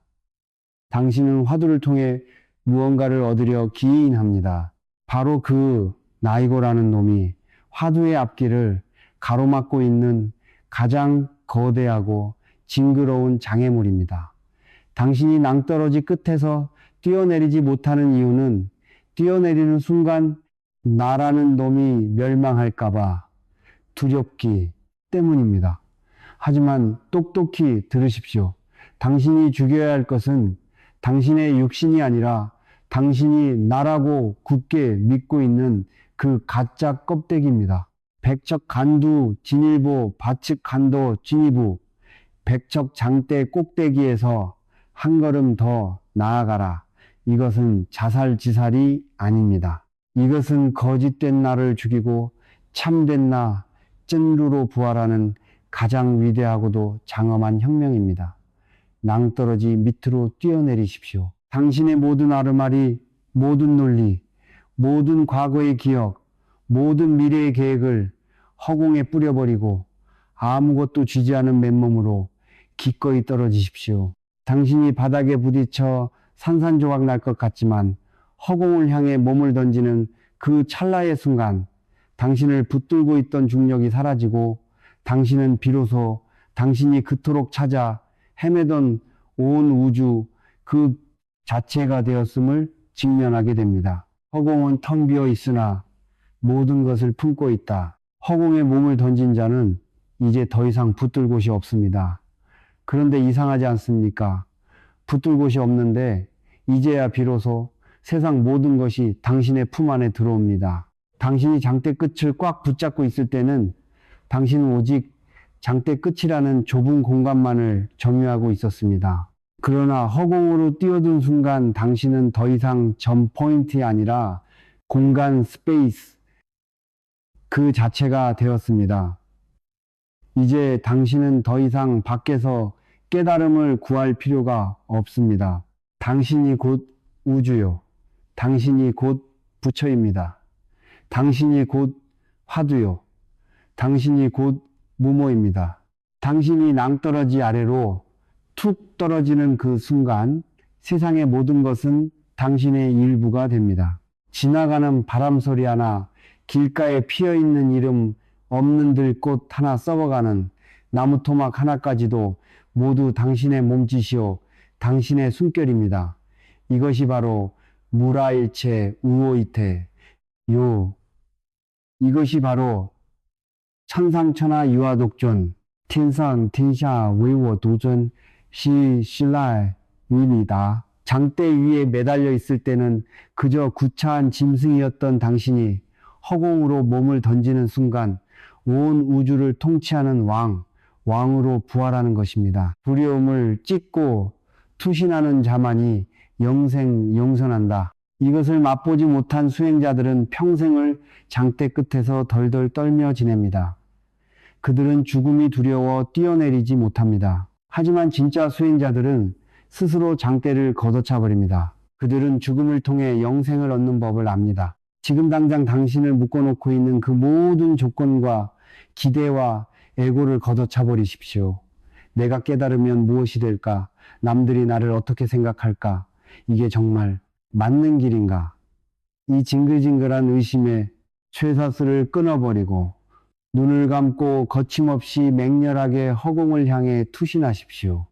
당신은 화두를 통해 무언가를 얻으려 기인합니다. 바로 그 나이고라는 놈이 화두의 앞길을 가로막고 있는 가장 거대하고 징그러운 장애물입니다. 당신이 낭떠러지 끝에서 뛰어내리지 못하는 이유는 뛰어내리는 순간 나라는 놈이 멸망할까봐 두렵기 때문입니다. 하지만 똑똑히 들으십시오. 당신이 죽여야 할 것은 당신의 육신이 아니라 당신이 나라고 굳게 믿고 있는 그 가짜 껍데기입니다. 백척 간두 진일보 바측 간도 진이부 백척 장대 꼭대기에서 한 걸음 더 나아가라. 이것은 자살지살이 아닙니다. 이것은 거짓된 나를 죽이고 참된 나 찐루로 부활하는 가장 위대하고도 장엄한 혁명입니다. 낭떠러지 밑으로 뛰어내리십시오. 당신의 모든 아르마리, 모든 논리, 모든 과거의 기억, 모든 미래의 계획을 허공에 뿌려버리고 아무것도 쥐지 않은 맨몸으로 기꺼이 떨어지십시오. 당신이 바닥에 부딪혀 산산조각 날 것 같지만 허공을 향해 몸을 던지는 그 찰나의 순간 당신을 붙들고 있던 중력이 사라지고 당신은 비로소 당신이 그토록 찾아 헤매던 온 우주 그 자체가 되었음을 직면하게 됩니다. 허공은 텅 비어 있으나 모든 것을 품고 있다. 허공에 몸을 던진 자는 이제 더 이상 붙들 곳이 없습니다. 그런데 이상하지 않습니까? 붙들 곳이 없는데 이제야 비로소 세상 모든 것이 당신의 품 안에 들어옵니다. 당신이 장대 끝을 꽉 붙잡고 있을 때는 당신은 오직 장대 끝이라는 좁은 공간만을 점유하고 있었습니다. 그러나 허공으로 뛰어든 순간 당신은 더 이상 점 포인트이 아니라 공간 스페이스 그 자체가 되었습니다. 이제 당신은 더 이상 밖에서 깨달음을 구할 필요가 없습니다. 당신이 곧 우주요. 당신이 곧 부처입니다. 당신이 곧 화두요. 당신이 곧 무모입니다. 당신이 낭떠러지 아래로 툭 떨어지는 그 순간 세상의 모든 것은 당신의 일부가 됩니다. 지나가는 바람소리 하나, 길가에 피어있는 이름 없는 들꽃 하나 썩어가는 나무토막 하나까지도 모두 당신의 몸짓이요, 당신의 숨결입니다. 이것이 바로 무라일체 우오이테 요, 이것이 바로 천상천하 유아독존天上 天下 唯我独尊 시 신라의 위리다. 장대 위에 매달려 있을 때는 그저 구차한 짐승이었던 당신이 허공으로 몸을 던지는 순간 온 우주를 통치하는 왕으로 부활하는 것입니다. 두려움을 찢고 투신하는 자만이 영생한다. 이것을 맛보지 못한 수행자들은 평생을 장대 끝에서 덜덜 떨며 지냅니다. 그들은 죽음이 두려워 뛰어내리지 못합니다. 하지만 진짜 수행자들은 스스로 장대를 걷어차 버립니다. 그들은 죽음을 통해 영생을 얻는 법을 압니다. 지금 당장 당신을 묶어놓고 있는 그 모든 조건과 기대와 에고를 걷어차 버리십시오. 내가 깨달으면 무엇이 될까? 남들이 나를 어떻게 생각할까? 이게 정말 맞는 길인가? 이 징글징글한 의심에 쇠사슬을 끊어버리고 눈을 감고 거침없이 맹렬하게 허공을 향해 투신하십시오.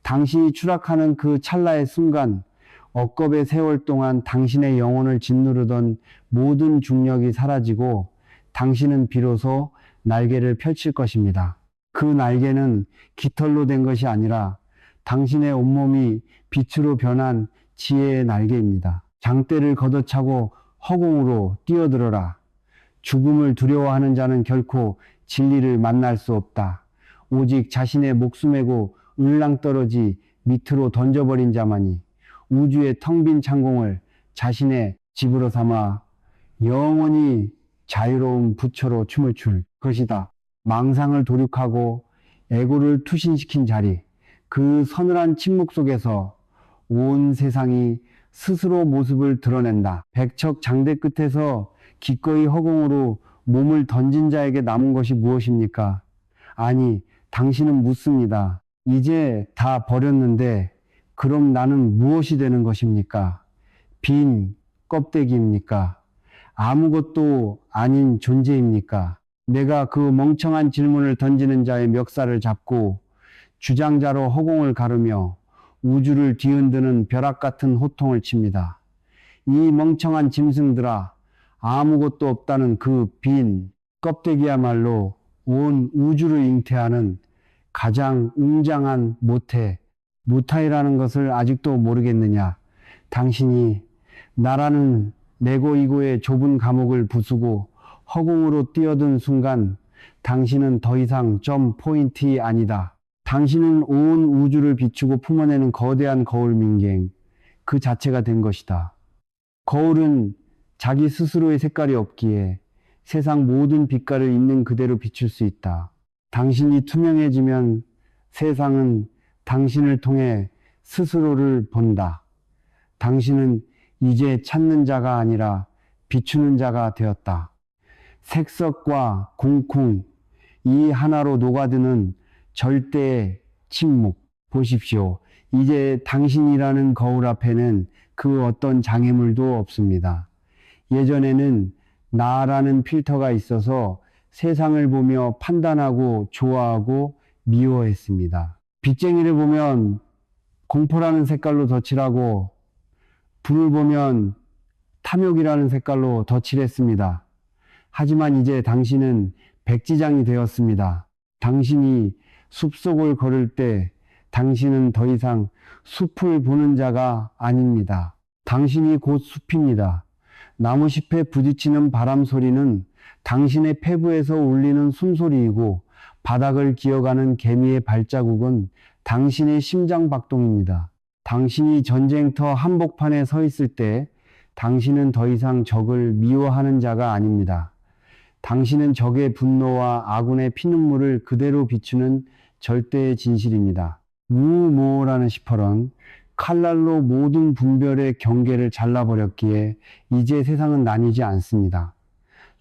당신이 추락하는 그 찰나의 순간 억겁의 세월 동안 당신의 영혼을 짓누르던 모든 중력이 사라지고 당신은 비로소 날개를 펼칠 것입니다. 그 날개는 깃털로 된 것이 아니라 당신의 온몸이 빛으로 변한 지혜의 날개입니다. 장대를 걷어차고 허공으로 뛰어들어라. 죽음을 두려워하는 자는 결코 진리를 만날 수 없다. 오직 자신의 목숨에고 을랑떨어지 밑으로 던져버린 자만이 우주의 텅 빈 창공을 자신의 집으로 삼아 영원히 자유로운 부처로 춤을 출 것이다. 망상을 도륙하고 에고를 투신시킨 자리, 그 서늘한 침묵 속에서 온 세상이 스스로 모습을 드러낸다. 백척 장대 끝에서 기꺼이 허공으로 몸을 던진 자에게 남은 것이 무엇입니까? 아니, 당신은 묻습니다. 이제 다 버렸는데 그럼 나는 무엇이 되는 것입니까? 빈 껍데기입니까? 아무것도 아닌 존재입니까? 내가 그 멍청한 질문을 던지는 자의 멱살을 잡고 주장자로 허공을 가르며 우주를 뒤흔드는 벼락 같은 호통을 칩니다. 이 멍청한 짐승들아, 아무것도 없다는 그 빈 껍데기야말로 온 우주를 잉태하는 가장 웅장한 무타이라는 것을 아직도 모르겠느냐? 당신이 나라는 네고이고의 좁은 감옥을 부수고 허공으로 뛰어든 순간 당신은 더 이상 점 포인트이 아니다. 당신은 온 우주를 비추고 품어내는 거대한 거울 민갱 그 자체가 된 것이다. 거울은 자기 스스로의 색깔이 없기에 세상 모든 빛깔을 있는 그대로 비출 수 있다. 당신이 투명해지면 세상은 당신을 통해 스스로를 본다. 당신은 이제 찾는 자가 아니라 비추는 자가 되었다. 색석과 공쿵 이 하나로 녹아드는 절대의 침묵. 보십시오. 이제 당신이라는 거울 앞에는 그 어떤 장애물도 없습니다. 예전에는 나라는 필터가 있어서 세상을 보며 판단하고 좋아하고 미워했습니다. 빚쟁이를 보면 공포라는 색깔로 덧칠하고 불을 보면 탐욕이라는 색깔로 덧칠했습니다. 하지만 이제 당신은 백지장이 되었습니다. 당신이 숲속을 걸을 때 당신은 더 이상 숲을 보는 자가 아닙니다. 당신이 곧 숲입니다. 나무잎에 부딪히는 바람 소리는 당신의 폐부에서 울리는 숨소리이고 바닥을 기어가는 개미의 발자국은 당신의 심장 박동입니다. 당신이 전쟁터 한복판에 서 있을 때 당신은 더 이상 적을 미워하는 자가 아닙니다. 당신은 적의 분노와 아군의 피눈물을 그대로 비추는 절대의 진실입니다. 무모라는 시퍼런 칼날로 모든 분별의 경계를 잘라버렸기에 이제 세상은 나뉘지 않습니다.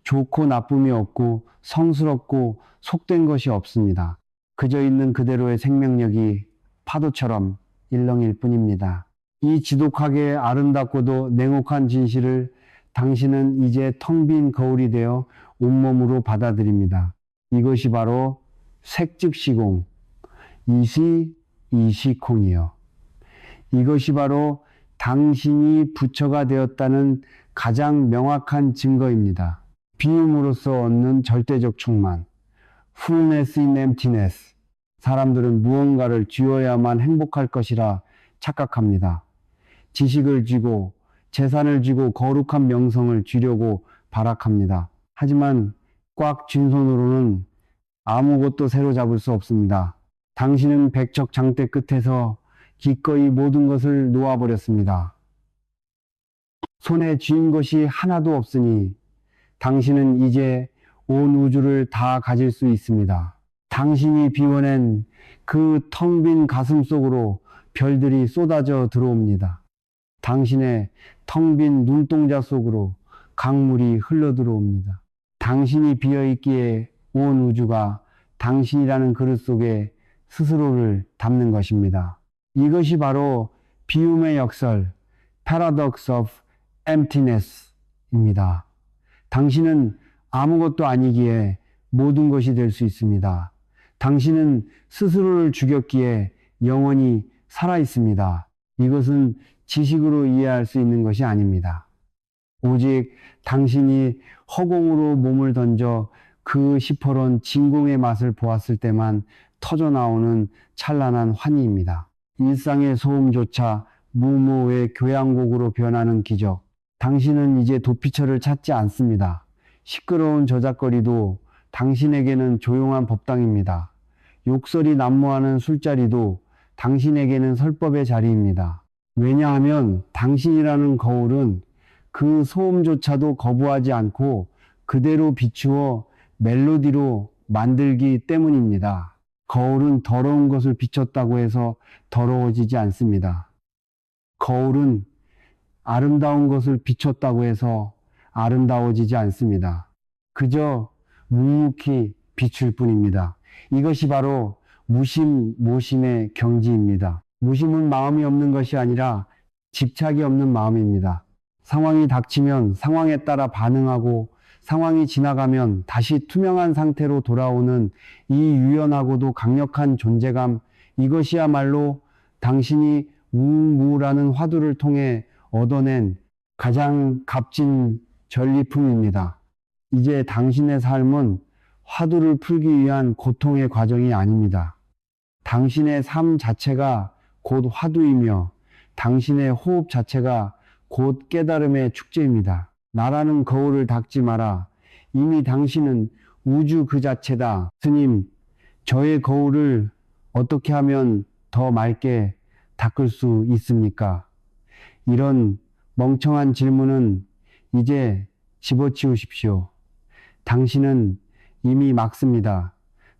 좋고 나쁨이 없고 성스럽고 속된 것이 없습니다. 그저 있는 그대로의 생명력이 파도처럼 일렁일 뿐입니다. 이 지독하게 아름답고도 냉혹한 진실을 당신은 이제 텅 빈 거울이 되어 온몸으로 받아들입니다. 이것이 바로 색즉시공, 이시이시콩이요. 이것이 바로 당신이 부처가 되었다는 가장 명확한 증거입니다. 비움으로써 얻는 절대적 충만, fullness in emptiness. 사람들은 무언가를 쥐어야만 행복할 것이라 착각합니다. 지식을 쥐고 재산을 쥐고 거룩한 명성을 쥐려고 발악합니다. 하지만 꽉 쥔 손으로는 아무것도 새로잡을 수 없습니다. 당신은 백척장대 끝에서 기꺼이 모든 것을 놓아버렸습니다. 손에 쥔 것이 하나도 없으니 당신은 이제 온 우주를 다 가질 수 있습니다. 당신이 비워낸 그 텅 빈 가슴 속으로 별들이 쏟아져 들어옵니다. 당신의 텅 빈 눈동자 속으로 강물이 흘러 들어옵니다. 당신이 비어있기에 온 우주가 당신이라는 그릇 속에 스스로를 담는 것입니다. 이것이 바로 비움의 역설, Paradox of Emptiness입니다. 당신은 아무것도 아니기에 모든 것이 될 수 있습니다. 당신은 스스로를 죽였기에 영원히 살아있습니다. 이것은 지식으로 이해할 수 있는 것이 아닙니다. 오직 당신이 허공으로 몸을 던져 그 시퍼런 진공의 맛을 보았을 때만 터져나오는 찬란한 환희입니다. 일상의 소음조차 무모의 교향곡으로 변하는 기적. 당신은 이제 도피처를 찾지 않습니다. 시끄러운 저작거리도 당신에게는 조용한 법당입니다. 욕설이 난무하는 술자리도 당신에게는 설법의 자리입니다. 왜냐하면 당신이라는 거울은 그 소음조차도 거부하지 않고 그대로 비추어 멜로디로 만들기 때문입니다. 거울은 더러운 것을 비췄다고 해서 더러워지지 않습니다. 거울은 아름다운 것을 비췄다고 해서 아름다워지지 않습니다. 그저 묵묵히 비출 뿐입니다. 이것이 바로 무심, 모심의 경지입니다. 무심은 마음이 없는 것이 아니라 집착이 없는 마음입니다. 상황이 닥치면 상황에 따라 반응하고 상황이 지나가면 다시 투명한 상태로 돌아오는 이 유연하고도 강력한 존재감, 이것이야말로 당신이 우무라는 화두를 통해 얻어낸 가장 값진 전리품입니다. 이제 당신의 삶은 화두를 풀기 위한 고통의 과정이 아닙니다. 당신의 삶 자체가 곧 화두이며 당신의 호흡 자체가 곧 깨달음의 축제입니다. 나라는 거울을 닦지 마라. 이미 당신은 우주 그 자체다. 스님, 저의 거울을 어떻게 하면 더 맑게 닦을 수 있습니까? 이런 멍청한 질문은 이제 집어치우십시오. 당신은 이미 맑습니다.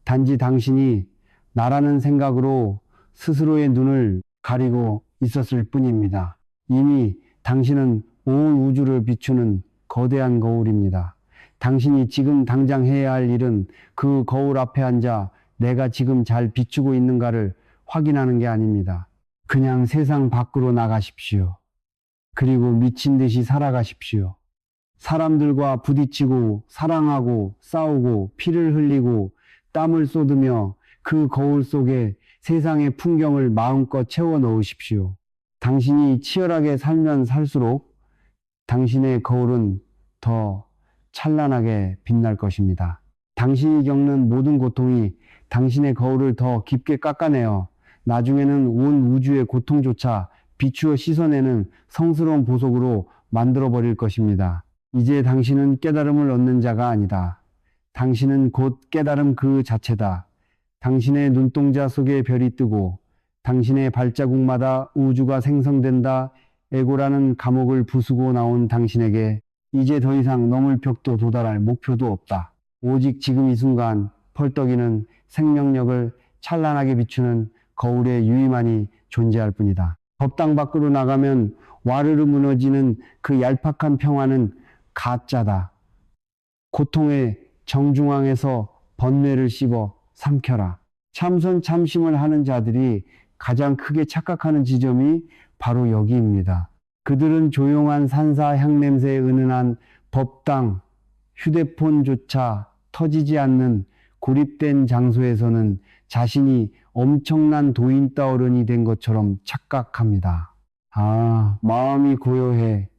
단지 당신이 나라는 생각으로 스스로의 눈을 가리고 있었을 뿐입니다. 이미 당신은 온 우주를 비추는 거대한 거울입니다. 당신이 지금 당장 해야 할 일은 그 거울 앞에 앉아 내가 지금 잘 비추고 있는가를 확인하는 게 아닙니다. 그냥 세상 밖으로 나가십시오. 그리고 미친 듯이 살아가십시오. 사람들과 부딪히고 사랑하고 싸우고 피를 흘리고 땀을 쏟으며 그 거울 속에 세상의 풍경을 마음껏 채워 넣으십시오. 당신이 치열하게 살면 살수록 당신의 거울은 더 찬란하게 빛날 것입니다. 당신이 겪는 모든 고통이 당신의 거울을 더 깊게 깎아내어 나중에는 온 우주의 고통조차 비추어 씻어내는 성스러운 보석으로 만들어버릴 것입니다. 이제 당신은 깨달음을 얻는 자가 아니다. 당신은 곧 깨달음 그 자체다. 당신의 눈동자 속에 별이 뜨고 당신의 발자국마다 우주가 생성된다. 에고라는 감옥을 부수고 나온 당신에게 이제 더 이상 넘을 벽도 도달할 목표도 없다. 오직 지금 이 순간 펄떡이는 생명력을 찬란하게 비추는 거울의 유의만이 존재할 뿐이다. 법당 밖으로 나가면 와르르 무너지는 그 얄팍한 평화는 가짜다. 고통의 정중앙에서 번뇌를 씹어 삼켜라. 참선 참심을 하는 자들이 가장 크게 착각하는 지점이 바로 여기입니다. 그들은 조용한 산사 향냄새에 은은한 법당, 휴대폰조차 터지지 않는 고립된 장소에서는 자신이 엄청난 도인 따어른이 된 것처럼 착각합니다. 마음이 고요해.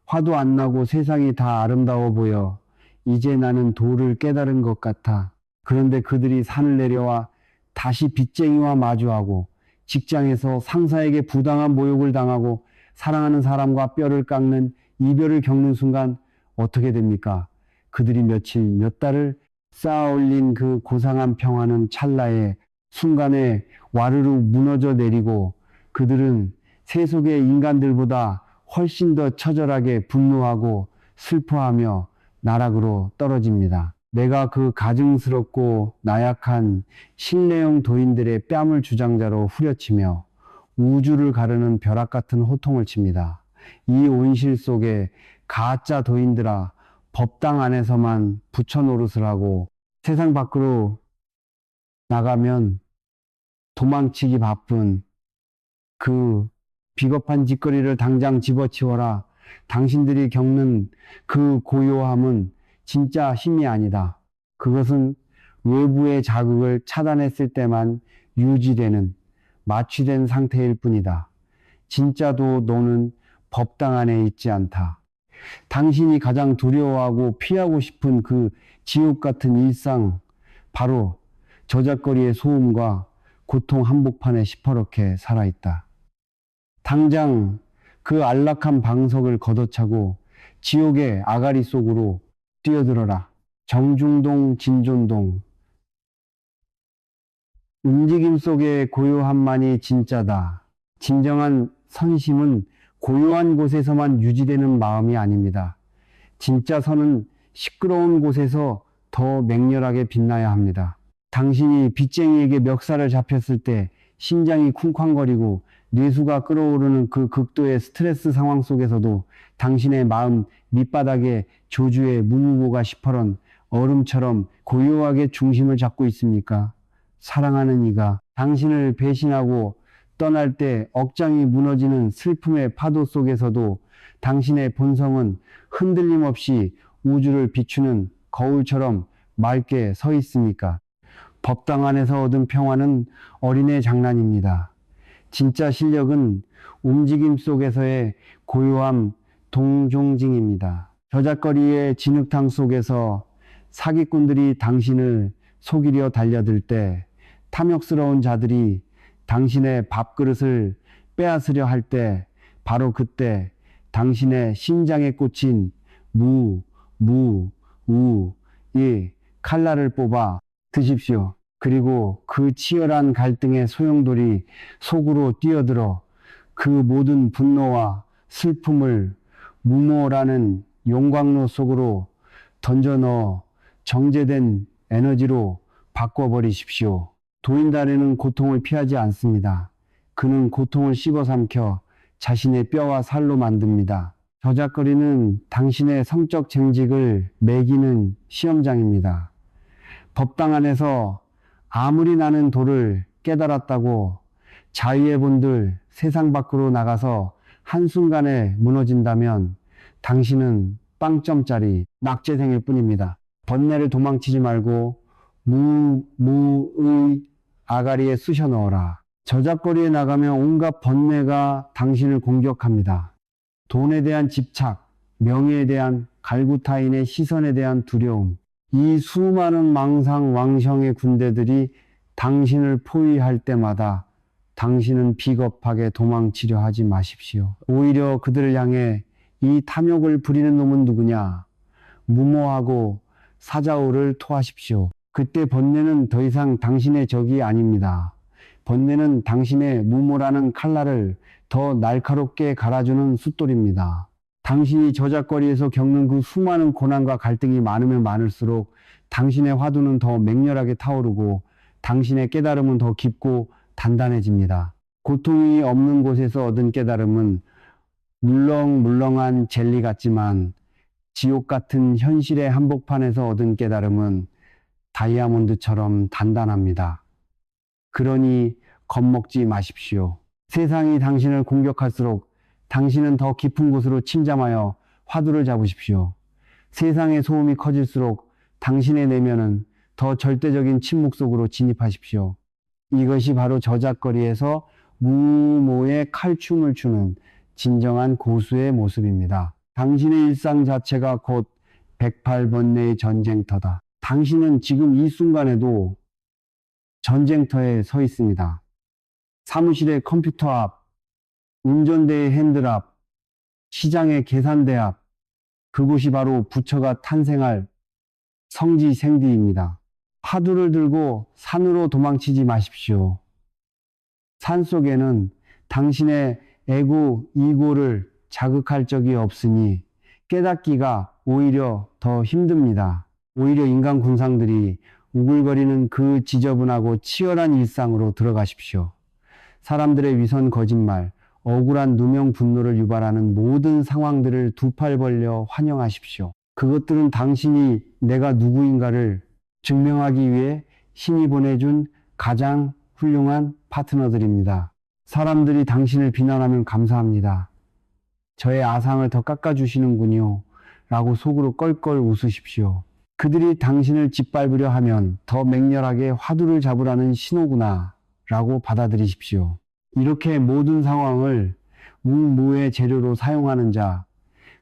화도 안 나고 세상이 다 아름다워 보여. 이제 나는 도를 깨달은 것 같아. 그런데 그들이 산을 내려와 다시 빚쟁이와 마주하고 직장에서 상사에게 부당한 모욕을 당하고 사랑하는 사람과 뼈를 깎는 이별을 겪는 순간 어떻게 됩니까? 그들이 며칠, 몇 달을 쌓아 올린 그 고상한 평화는 찰나의 순간에 와르르 무너져 내리고 그들은 세속의 인간들보다 훨씬 더 처절하게 분노하고 슬퍼하며 나락으로 떨어집니다. 내가 그 가증스럽고 나약한 신뢰형 도인들의 뺨을 주장자로 후려치며 우주를 가르는 벼락 같은 호통을 칩니다. 이 온실 속에 가짜 도인들아, 법당 안에서만 부처 노릇을 하고 세상 밖으로 나가면 도망치기 바쁜 그 비겁한 짓거리를 당장 집어치워라. 당신들이 겪는 그 고요함은 진짜 힘이 아니다. 그것은 외부의 자극을 차단했을 때만 유지되는 마취된 상태일 뿐이다. 진짜도 너는 법당 안에 있지 않다. 당신이 가장 두려워하고 피하고 싶은 그 지옥 같은 일상, 바로 저작거리의 소음과 고통 한복판에 시퍼렇게 살아있다. 당장 그 안락한 방석을 걷어차고 지옥의 아가리 속으로 뛰어들어라. 정중동, 진존동. 움직임 속의 고요함만이 진짜다. 진정한 선심은 고요한 곳에서만 유지되는 마음이 아닙니다. 진짜 선은 시끄러운 곳에서 더 맹렬하게 빛나야 합니다. 당신이 빚쟁이에게 멱살을 잡혔을 때 심장이 쿵쾅거리고 뇌수가 끓어오르는 그 극도의 스트레스 상황 속에서도 당신의 마음 밑바닥에 조주의 무무고가 시퍼런 얼음처럼 고요하게 중심을 잡고 있습니까? 사랑하는 이가 당신을 배신하고 떠날 때 억장이 무너지는 슬픔의 파도 속에서도 당신의 본성은 흔들림 없이 우주를 비추는 거울처럼 맑게 서 있습니까? 법당 안에서 얻은 평화는 어린애 장난입니다. 진짜 실력은 움직임 속에서의 고요함 동종징입니다. 저작거리의 진흙탕 속에서 사기꾼들이 당신을 속이려 달려들 때, 탐욕스러운 자들이 당신의 밥그릇을 빼앗으려 할 때, 바로 그때 당신의 심장에 꽂힌 이 칼날을 뽑아 드십시오. 그리고 그 치열한 갈등의 소용돌이 속으로 뛰어들어 그 모든 분노와 슬픔을 무모라는 용광로 속으로 던져 넣어 정제된 에너지로 바꿔버리십시오. 도인달에는 고통을 피하지 않습니다. 그는 고통을 씹어삼켜 자신의 뼈와 살로 만듭니다. 저작거리는 당신의 성적 쟁직을 매기는 시험장입니다. 법당 안에서 아무리 나는 도를 깨달았다고 자유의 본들 세상 밖으로 나가서 한순간에 무너진다면 당신은 빵점짜리 낙제생일 뿐입니다. 번뇌를 도망치지 말고 무의 아가리에 쑤셔 넣어라. 저작거리에 나가면 온갖 번뇌가 당신을 공격합니다. 돈에 대한 집착, 명예에 대한 갈구타인의 시선에 대한 두려움, 이 수많은 망상왕성의 군대들이 당신을 포위할 때마다 당신은 비겁하게 도망치려 하지 마십시오. 오히려 그들을 향해 이 탐욕을 부리는 놈은 누구냐? 무모하고 사자오를 토하십시오. 그때 번뇌는 더 이상 당신의 적이 아닙니다. 번뇌는 당신의 무모라는 칼날을 더 날카롭게 갈아주는 숫돌입니다. 당신이 저작거리에서 겪는 그 수많은 고난과 갈등이 많으면 많을수록 당신의 화두는 더 맹렬하게 타오르고 당신의 깨달음은 더 깊고 단단해집니다. 고통이 없는 곳에서 얻은 깨달음은 물렁물렁한 젤리 같지만 지옥 같은 현실의 한복판에서 얻은 깨달음은 다이아몬드처럼 단단합니다. 그러니 겁먹지 마십시오. 세상이 당신을 공격할수록 당신은 더 깊은 곳으로 침잠하여 화두를 잡으십시오. 세상의 소음이 커질수록 당신의 내면은 더 절대적인 침묵 속으로 진입하십시오. 이것이 바로 저작거리에서 무모의 칼춤을 추는 진정한 고수의 모습입니다. 당신의 일상 자체가 곧 108번뇌의 전쟁터다. 당신은 지금 이 순간에도 전쟁터에 서 있습니다. 사무실의 컴퓨터 앞, 운전대의 핸들 앞, 시장의 계산대 앞, 그곳이 바로 부처가 탄생할 성지생디입니다. 화두를 들고 산으로 도망치지 마십시오. 산 속에는 당신의 에고, 이고를 자극할 적이 없으니 깨닫기가 오히려 더 힘듭니다. 오히려 인간 군상들이 우글거리는 그 지저분하고 치열한 일상으로 들어가십시오. 사람들의 위선 거짓말, 억울한 누명 분노를 유발하는 모든 상황들을 두 팔 벌려 환영하십시오. 그것들은 당신이 내가 누구인가를 증명하기 위해 신이 보내준 가장 훌륭한 파트너들입니다. 사람들이 당신을 비난하면 감사합니다. 저의 아상을 더 깎아주시는군요. 라고 속으로 껄껄 웃으십시오. 그들이 당신을 짓밟으려 하면 더 맹렬하게 화두를 잡으라는 신호구나. 라고 받아들이십시오. 이렇게 모든 상황을 무의 재료로 사용하는 자,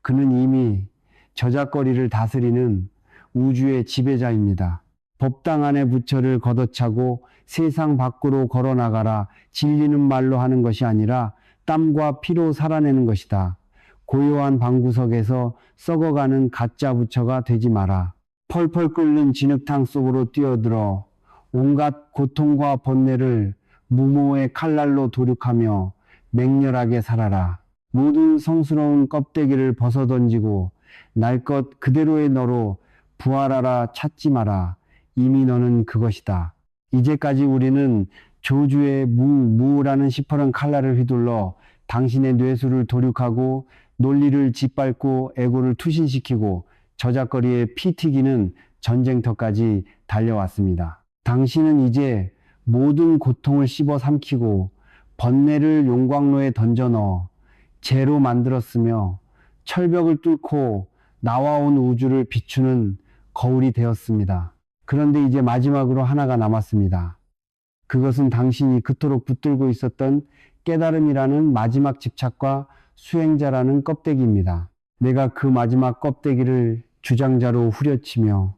그는 이미 저작거리를 다스리는 우주의 지배자입니다. 법당 안의 부처를 걷어차고 세상 밖으로 걸어나가라 진리는 말로 하는 것이 아니라 땀과 피로 살아내는 것이다. 고요한 방구석에서 썩어가는 가짜 부처가 되지 마라. 펄펄 끓는 진흙탕 속으로 뛰어들어 온갖 고통과 번뇌를 무모의 칼날로 도륙하며 맹렬하게 살아라. 모든 성스러운 껍데기를 벗어던지고 날 것 그대로의 너로 부활하라 찾지 마라. 이미 너는 그것이다. 이제까지 우리는 조주의 무라는 시퍼런 칼날을 휘둘러 당신의 뇌수를 도륙하고 논리를 짓밟고 에고를 투신시키고 저작거리에 피 튀기는 전쟁터까지 달려왔습니다. 당신은 이제 모든 고통을 씹어 삼키고 번뇌를 용광로에 던져 넣어 재로 만들었으며 철벽을 뚫고 나와온 우주를 비추는 거울이 되었습니다. 그런데 이제 마지막으로 하나가 남았습니다. 그것은 당신이 그토록 붙들고 있었던 깨달음이라는 마지막 집착과 수행자라는 껍데기입니다. 내가 그 마지막 껍데기를 주장자로 후려치며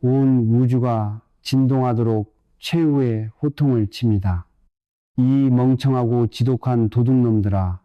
온 우주가 진동하도록 최후의 호통을 칩니다. 이 멍청하고 지독한 도둑놈들아,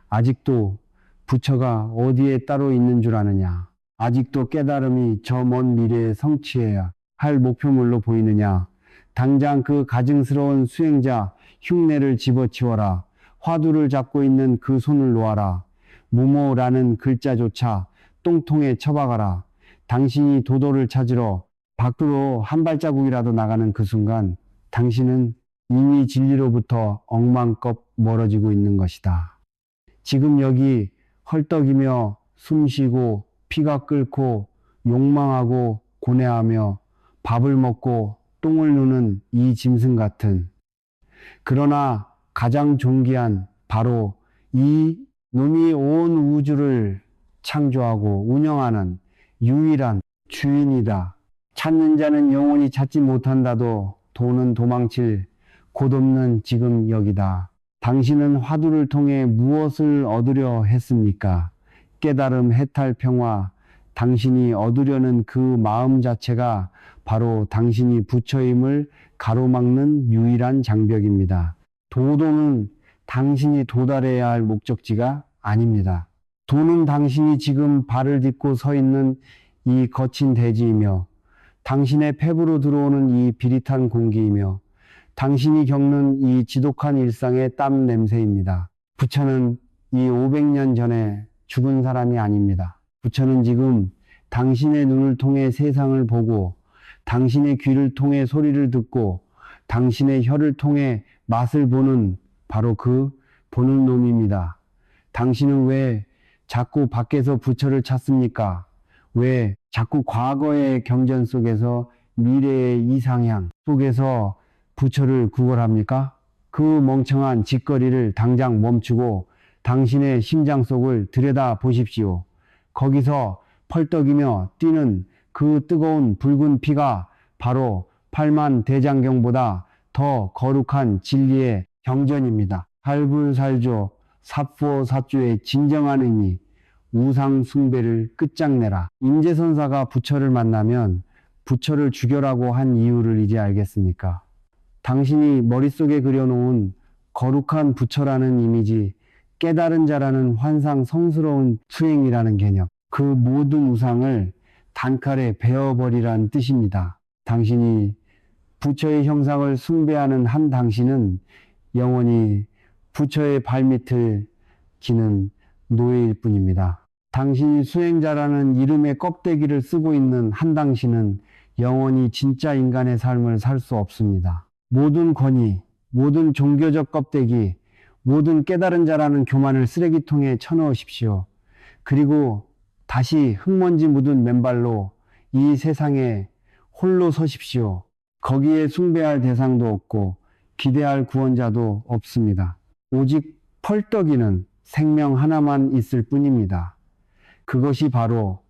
아직도 부처가 어디에 따로 있는 줄 아느냐? 아직도 깨달음이 저 먼 미래에 성취해야 할 목표물로 보이느냐? 당장 그 가증스러운 수행자 흉내를 집어치워라. 화두를 잡고 있는 그 손을 놓아라. 무모라는 글자조차 똥통에 쳐박아라. 당신이 도도를 찾으러 밖으로 한 발자국이라도 나가는 그 순간 당신은 이미 진리로부터 억만껏 멀어지고 있는 것이다. 지금 여기 헐떡이며 숨쉬고 피가 끓고 욕망하고 고뇌하며 밥을 먹고 똥을 누는 이 짐승 같은, 그러나 가장 존귀한 바로 이 놈이 온 우주를 창조하고 운영하는 유일한 주인이다. 찾는 자는 영원히 찾지 못한다도 도는 도망칠 곳없는 지금 여기다. 당신은 화두를 통해 무엇을 얻으려 했습니까? 깨달음, 해탈, 평화. 당신이 얻으려는 그 마음 자체가 바로 당신이 부처임을 가로막는 유일한 장벽입니다. 도도는 당신이 도달해야 할 목적지가 아닙니다. 도는 당신이 지금 발을 딛고 서 있는 이 거친 대지이며 당신의 폐부로 들어오는 이 비릿한 공기이며 당신이 겪는 이 지독한 일상의 땀 냄새입니다. 부처는 이 500년 전에 죽은 사람이 아닙니다. 부처는 지금 당신의 눈을 통해 세상을 보고 당신의 귀를 통해 소리를 듣고 당신의 혀를 통해 맛을 보는 바로 그 보는 놈입니다. 당신은 왜 자꾸 밖에서 부처를 찾습니까? 왜 자꾸 과거의 경전 속에서 미래의 이상향 속에서 부처를 구걸합니까? 그 멍청한 짓거리를 당장 멈추고 당신의 심장 속을 들여다 보십시오. 거기서 펄떡이며 뛰는 그 뜨거운 붉은 피가 바로 팔만대장경보다 더 거룩한 진리의 경전입니다. 살불살조 사포사주의 진정한 의미, 우상숭배를 끝장내라. 임재선사가 부처를 만나면 부처를 죽여라고 한 이유를 이제 알겠습니까? 당신이 머릿속에 그려놓은 거룩한 부처라는 이미지, 깨달은 자라는 환상 성스러운 수행이라는 개념, 그 모든 우상을 단칼에 베어버리라는 뜻입니다. 당신이 부처의 형상을 숭배하는 한 당신은 영원히 부처의 발밑을 기는 노예일 뿐입니다. 당신이 수행자라는 이름의 껍데기를 쓰고 있는 한 당신은 영원히 진짜 인간의 삶을 살 수 없습니다. 모든 권위, 모든 종교적 껍데기, 모든 깨달은 자라는 교만을 쓰레기통에 쳐넣으십시오. 그리고 다시 흙먼지 묻은 맨발로 이 세상에 홀로 서십시오. 거기에 숭배할 대상도 없고 기대할 구원자도 없습니다. 오직 펄떡이는 생명 하나만 있을 뿐입니다. 그것이 바로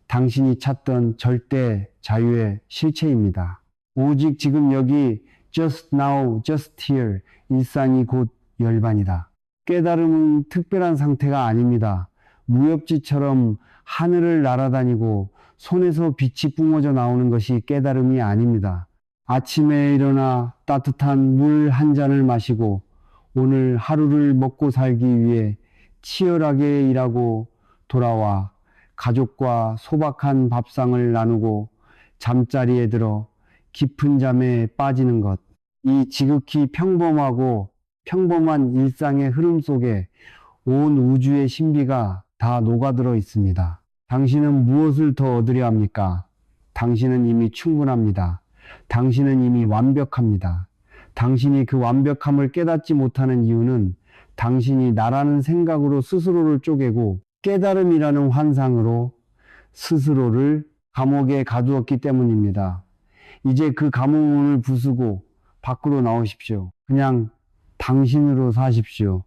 당신이 찾던 절대 자유의 실체입니다. 오직 지금 여기 just now, just here 일상이 곧 열반이다. 깨달음은 특별한 상태가 아닙니다. 무협지처럼 하늘을 날아다니고 손에서 빛이 뿜어져 나오는 것이 깨달음이 아닙니다. 아침에 일어나 따뜻한 물 한 잔을 마시고 오늘 하루를 먹고 살기 위해 치열하게 일하고 돌아와 가족과 소박한 밥상을 나누고 잠자리에 들어 깊은 잠에 빠지는 것. 이 지극히 평범하고 평범한 일상의 흐름 속에 온 우주의 신비가 다 녹아들어 있습니다. 당신은 무엇을 더 얻으려 합니까? 당신은 이미 충분합니다. 당신은 이미 완벽합니다. 당신이 그 완벽함을 깨닫지 못하는 이유는 당신이 나라는 생각으로 스스로를 쪼개고 깨달음이라는 환상으로 스스로를 감옥에 가두었기 때문입니다. 이제 그 감옥문을 부수고 밖으로 나오십시오. 그냥 당신으로 사십시오.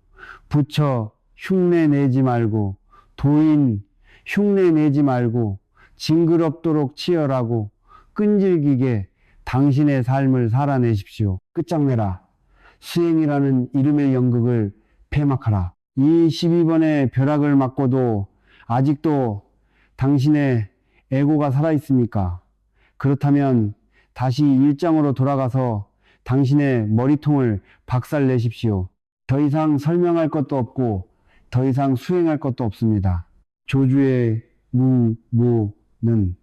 부처 흉내 내지 말고, 도인 흉내 내지 말고, 징그럽도록 치열하고 끈질기게 당신의 삶을 살아내십시오. 끝장내라. 수행이라는 이름의 연극을 폐막하라. 이 12번의 벼락을 맞고도 아직도 당신의 에고가 살아있습니까? 그렇다면 다시 일장으로 돌아가서 당신의 머리통을 박살내십시오. 더 이상 설명할 것도 없고 더 이상 수행할 것도 없습니다. 조주의 무모는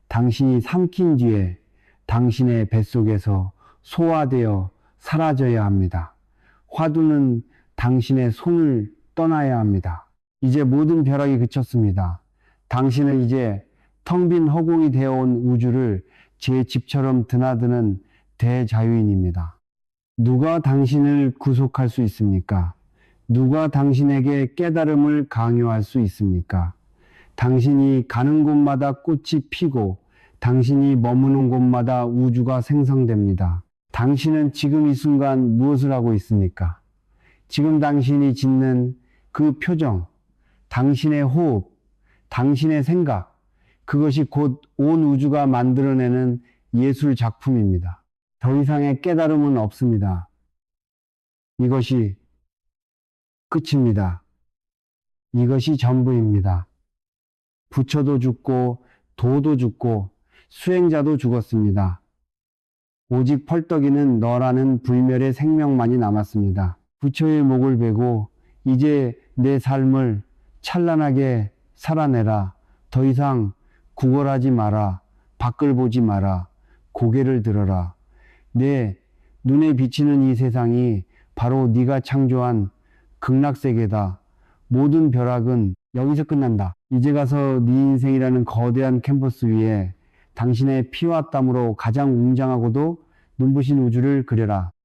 당신이 삼킨 뒤에 당신의 뱃속에서 소화되어 사라져야 합니다. 화두는 당신의 손을 떠나야 합니다. 이제 모든 벼락이 그쳤습니다. 당신은 이제 텅 빈 허공이 되어온 우주를 제 집처럼 드나드는 대자유인입니다. 누가 당신을 구속할 수 있습니까? 누가 당신에게 깨달음을 강요할 수 있습니까? 당신이 가는 곳마다 꽃이 피고 당신이 머무는 곳마다 우주가 생성됩니다. 당신은 지금 이 순간 무엇을 하고 있습니까? 지금 당신이 짓는 그 표정, 당신의 호흡, 당신의 생각, 그것이 곧 온 우주가 만들어내는 예술 작품입니다. 더 이상의 깨달음은 없습니다. 이것이 끝입니다. 이것이 전부입니다. 부처도 죽고 도도 죽고 수행자도 죽었습니다. 오직 펄떡이는 너라는 불멸의 생명만이 남았습니다. 부처의 목을 베고 이제 내 삶을 찬란하게 살아내라. 더 이상 구걸하지 마라. 밖을 보지 마라. 고개를 들어라. 내 눈에 비치는 이 세상이 바로 네가 창조한 극락세계다. 모든 벼락은 여기서 끝난다. 이제 가서 네 인생이라는 거대한 캔버스 위에 당신의 피와 땀으로 가장 웅장하고도 눈부신 우주를 그려라.